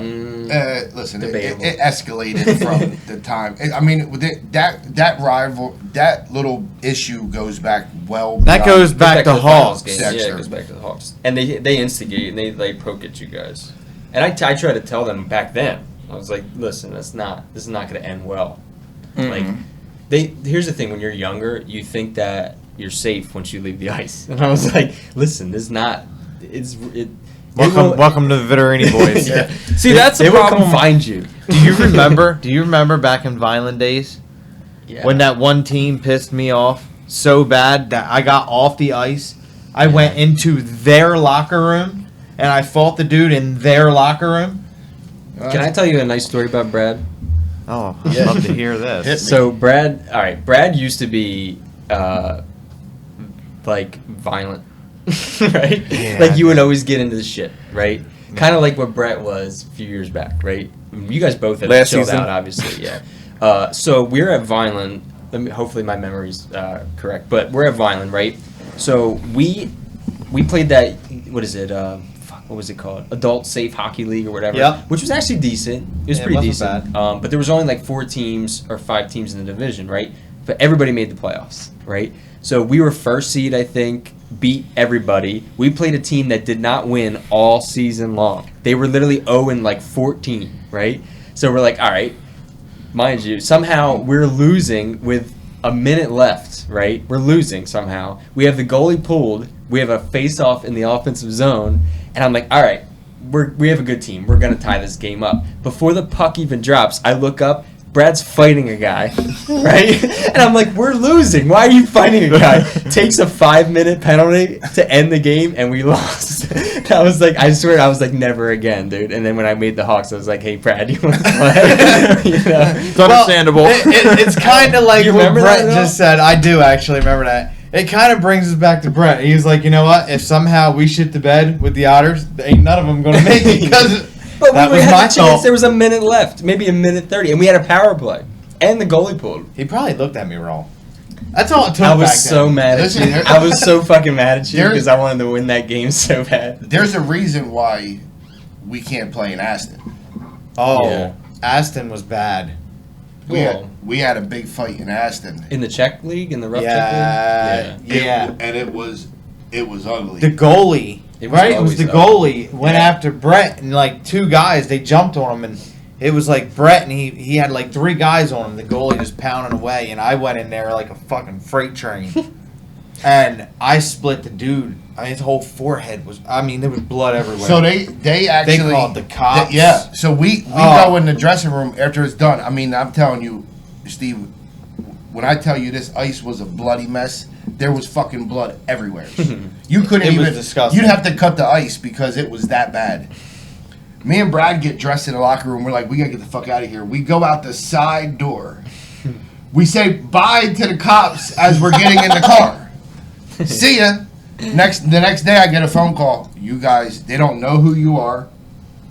Listen, Debatable. it escalated from the time. I mean, that little issue goes back well. That beyond- goes back to the finals Hawks. game. Yeah, Dexter. it goes back to the Hawks. And they instigate and they poke at you guys. And I try to tell them back then. I was like, listen, this is not going to end well. Like, here's the thing: when you're younger, you think that you're safe once you leave the ice. And I was like, listen, this is not. Welcome to the Veterini boys. Yeah. See, that's the they will problem. come find you. Do you remember back in Violent days Yeah. when that one team pissed me off so bad that I got off the ice? I went into their locker room and I fought the dude in their locker room. Can I tell you a nice story about Brad? Oh, I'd Yeah. love to hear this. Hit me. So Brad used to be like violent, right? Yeah. Like you would always get into the shit, right? Kind of like what Brett was a few years back, right? You guys both have Last chilled season. out, obviously, yeah. So we're at Vineland. Hopefully my memory's correct, but we're at Vineland, right? So we played that. What is it? What was it called? Adult Safe Hockey League or whatever. Yep. Which was actually decent. It was Yeah, it pretty wasn't decent. bad. But there was only like 4 teams or 5 teams in the division, right? But everybody made the playoffs, right? So we were first seed, I think, beat everybody. We played a team that did not win all season long. They were literally 0-14, right? So we're like, all right, mind you, somehow we're losing with a minute left, right? We're losing somehow. We have the goalie pulled. We have a face-off in the offensive zone. And I'm like, all right, we have a good team. We're going to tie this game up. Before the puck even drops, I look up. Brad's fighting a guy, right? And I'm like, we're losing. Why are you fighting a guy? Takes a 5-minute penalty to end the game, and we lost. I was like, I swear, I was like, never again, dude. And then when I made the Hawks, I was like, hey, Brad, you want to play? You know? It's understandable. It's kind of like You what remember Brett that at all? just said. I do actually remember that. It kind of brings us back to Brett. He was like, you know what? If somehow we shit the bed with the Otters, ain't none of them going to make it because But that we was had my a chance. fault. There was a minute left, maybe a minute 30, and we had a power play, and the goalie pulled. He probably looked at me wrong. That's all it took. I was back so then. mad at Listen, you. I was so fucking mad at you There- because I wanted to win that game so bad. There's a reason why we can't play in Aston. Oh, Yeah. Aston was bad. We had a big fight in Aston. In the Czech league, in the rough Yeah. Czech league? Yeah. And it was ugly. The goalie, It was right? It was the always goalie went Yeah. after Brett, and like two guys, they jumped on him, and it was like Brett, and he had like three guys on him. The goalie just pounding away, and I went in there like a fucking freight train, and I split the dude. I mean, his whole forehead was. I mean, there was blood everywhere. So they actually called the cops. yeah. So we Oh. go in the dressing room after it's done. I mean, I'm telling you, Steve, when I tell you this ice was a bloody mess, there was fucking blood everywhere. You couldn't It was even. disgusting. You'd have to cut the ice because it was that bad. Me and Brad get dressed in the locker room. We're like, we gotta get the fuck out of here. We go out the side door. We say bye to the cops as we're getting in the car. See ya. The next day, I get a phone call. You guys, they don't know who you are.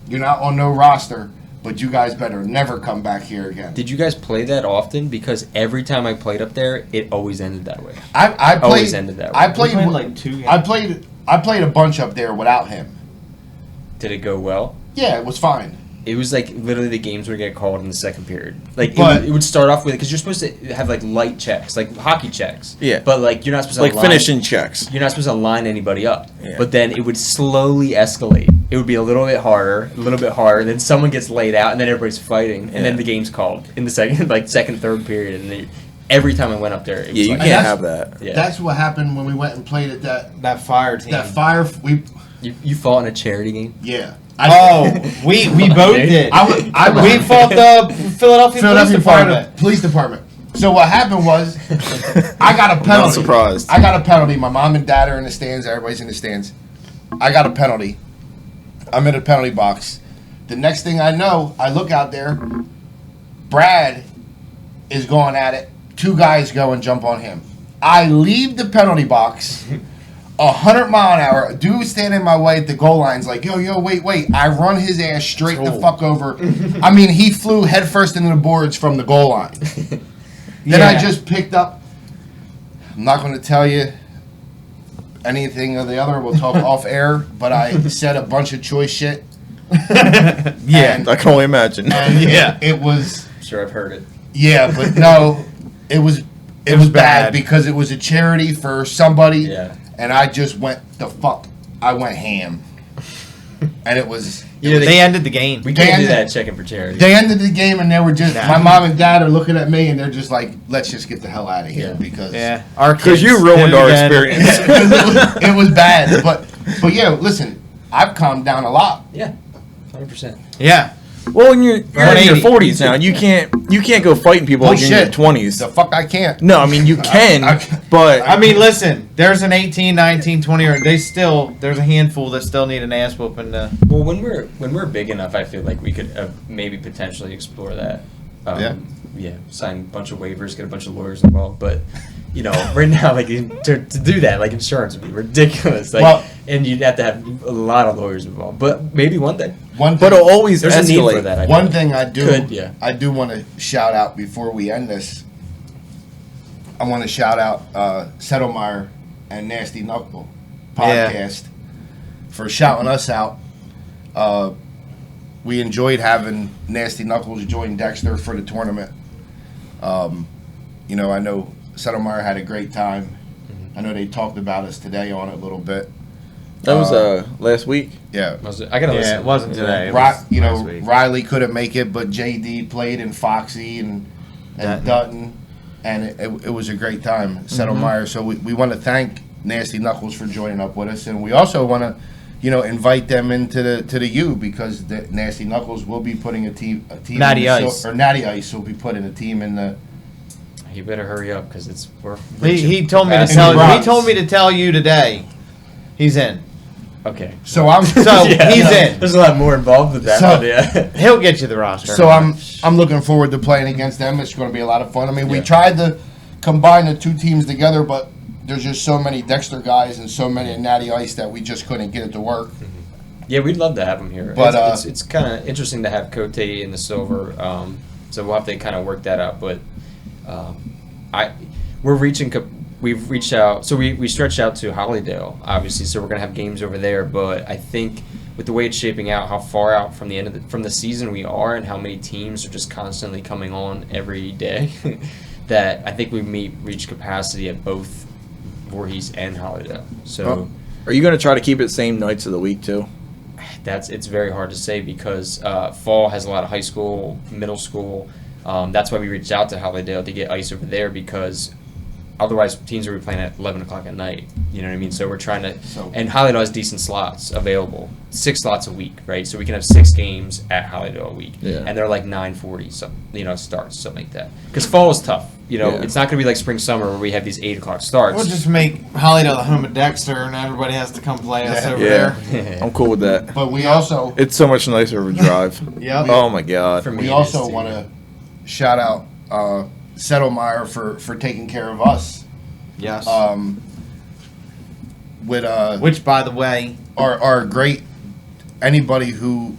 You're not on no roster, but you guys better never come back here again. Did you guys play that often? Because every time I played up there, it always ended that way. I played. Always ended that way. I We played. played like 2 games. I played a bunch up there without him. Did it go well? Yeah, it was fine. It was like literally the games would get called in the second period. Like But- it would start off with because you're supposed to have like light checks, like hockey checks. Yeah. But like you're not supposed to Like line, finishing checks. You're not supposed to line anybody up. Yeah. But then it would slowly escalate. It would be a little bit harder, then someone gets laid out, and then everybody's fighting, and then Yeah. the game's called in the second, third period, and then every time I went up there, it was Yeah, you like, can't that's- have that. Yeah. That's what happened when we went and played at that fire team. that fire. You fought in a charity game. Yeah. Oh, we both Dude. did. I was We fought the Philadelphia Philadelphia Police Police Department. So what happened was, I got a penalty. Not surprised. I got a penalty. My mom and dad are in the stands. Everybody's in the stands. I got a penalty. I'm in a penalty box. The next thing I know, I look out there. Brad is going at it. Two guys go and jump on him. I leave the penalty box. 100 mile an hour. A dude standing in my way at the goal line's like, yo, wait. I run his ass straight the fuck over. I mean, he flew headfirst into the boards from the goal line. Then I Yeah. just picked up. I'm not going to tell you anything or the other. We'll talk off air. But I said a bunch of choice shit. Yeah, And- I can only imagine. And Yeah. it was, I'm sure I've heard it. yeah, but no, it was bad bad. because it was a charity for somebody. Yeah. And I just went I went ham. And it was. You know, They ended the game. We They can't do ended- that checking for charity. They ended the game and they were just. Nah. My mom and dad are looking at me and they're just like, "Let's just get the hell out of here," Yeah. because Yeah, our Because kids you did ruined it our again. experience. it was bad. But yeah, listen, I've calmed down a lot. Yeah, 100%. Yeah, Well, when you're in your 180. 40s now, you can't go fighting people like you're in your 20s. The fuck I can't. No, I mean you can, I- but I mean, listen, there's an 18, 19, 20 year. There's a handful that still need an ass whooping. Well, when we're big enough, I feel like we could maybe potentially explore that. Yeah, sign a bunch of waivers, get a bunch of lawyers involved. But you know, right now, like to do that, like insurance would be ridiculous. Like, Well- and you'd have to have a lot of lawyers involved. But maybe one day. One but thing, it'll always There's a need escalate. for that. I one think. thing I do, Could, yeah. I do want to shout out before we end this. I want to shout out Settlemeyer and Nasty Knuckle podcast for shouting us out. We enjoyed having Nasty Knuckles join Dexter for the tournament. You know, I know Settlemeyer had a great time. I know they talked about us today on it a little bit. That was last week. Yeah. I gotta listen. it wasn't today. It Ri- was you know, last week. Riley couldn't make it, but JD played and Foxy and Dutton, and it was a great time. Settlemeyer. So we want to thank Nasty Knuckles for joining up with us, and we also want to invite them into the U, because the Nasty Knuckles will be putting a team Natty in the Ice. or Natty Ice will be putting a team in the. You better hurry up because we're. He told me to capacity. tell Bronx. he told me to tell you today. He's in. Okay. So I'm So he's in. There's a lot more involved with that. So- Yeah. He'll get you the roster. So I'm looking forward to playing against them. It's going to be a lot of fun. I mean, we tried to combine the two teams together, but there's just so many Dexter guys and so many Natty Ice that we just couldn't get it to work. Yeah, we'd love to have him here. But, it's kind of interesting to have Cote in the silver. So we'll have to kind of work that out. But we've reached out. So we stretched out to Hollydale, obviously. So we're gonna have games over there. But I think with the way it's shaping out, how far out from the end of from the season we are, and how many teams are just constantly coming on every day, that I think we may reach capacity at both Voorhees and Hollydale. So. Are you going to try to keep it same nights of the week too? It's very hard to say because fall has a lot of high school, middle school. That's why we reached out to Hollydale to get ice over there, because otherwise teams will be playing at 11 o'clock at night. You know what I mean? So we're trying to, and Hollydale has decent slots available, 6 slots a week, right? So we can have 6 games at Hollydale a week, and they're like 9:40, starts, something like that. Because fall is tough. It's not going to be like spring summer where we have these 8 o'clock starts. we'll just make Hollydale the home of Dexter, and everybody has to come play us over there. I'm cool with that. But we also It's so much nicer of a drive. Yep. Oh my god. For me, we it also is, too. want to shout out Settlemeyer for taking care of us. Yes. With Which, by the way, are great. Anybody who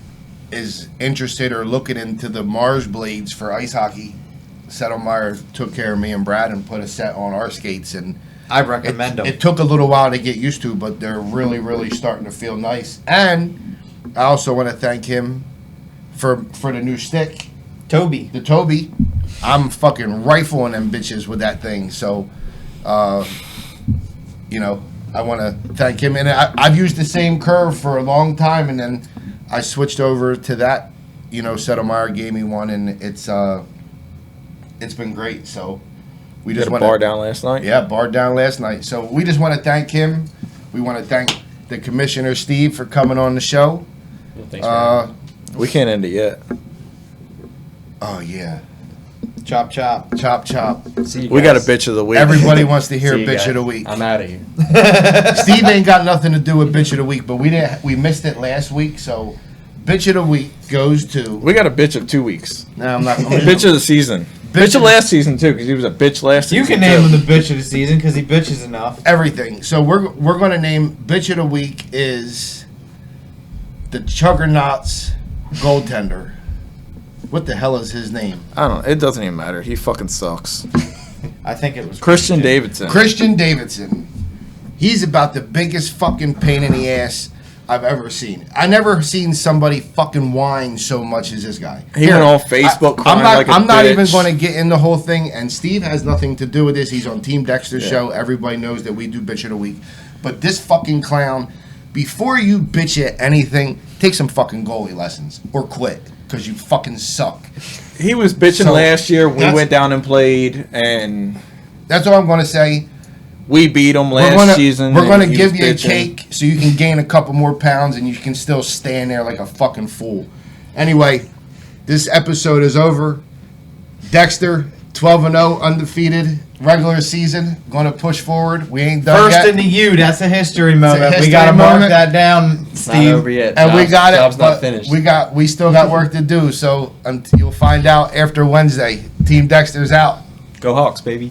is interested or looking into the Mars blades for ice hockey, Settlemeyer took care of me and Brad and put a set on our skates, and I recommend them. it took a little while to get used to, but they're really, really starting to feel nice. And I also want to thank him for the new stick, Toby. the Toby. I'm fucking rifling them bitches with that thing. So, I want to thank him. And I've used the same curve for a long time, and then I switched over to that. Settlemeyer gave me one, and it's been great. So we You just had a want bar down last night? Yeah, bar down last night. So we just want to thank him. We want to thank the commissioner Steve for coming on the show. Well, thanks for having me. We can't end it yet. Oh yeah, Chop, chop. chop chop. See you We got a guys. bitch of the week. Everybody wants to hear See you bitch guys. of the week. I'm out of here. Steve ain't got nothing to do with bitch of the week, but we missed it last week, so bitch of the week goes to. We got a bitch of 2 weeks. No, I'm not. Bitch of the season. Bitch of last season too, because he was a bitch last season. You can name him the bitch of the season because he bitches enough. Everything. So we're going to name bitch of the week is the Juggernauts goaltender. What the hell is his name? I don't know. It doesn't even matter. He fucking sucks. I think it was Christian Davidson. Christian Davidson. He's about the biggest fucking pain in the ass I've ever seen. I never seen somebody fucking whine so much as this guy. He went on Facebook crying I'm not, like a I'm not even bitch. going to get in the whole thing, and Steve has nothing to do with this. He's on Team Dexter's Yeah. show. Everybody knows that we do bitch of the week. But this fucking clown, before you bitch at anything, take some fucking goalie lessons or quit because you fucking suck. He was bitching So, last year. We that's- went down and played, and That's all I'm going to say. we beat him last season. We're going and to he give was you a bitching. cake so you can gain a couple more pounds and you can still stand there like a fucking fool. Anyway, this episode is over. Dexter, 12-0, undefeated, regular season, going to push forward. We ain't done First yet. in the U. That's a history moment. history We got to mark moment. that down, It's not Steve. over yet. And we Job's- got it, Job's but not finished. we still got work to do. So you'll find out after Wednesday. Team Dexter's out. Go Hawks, baby.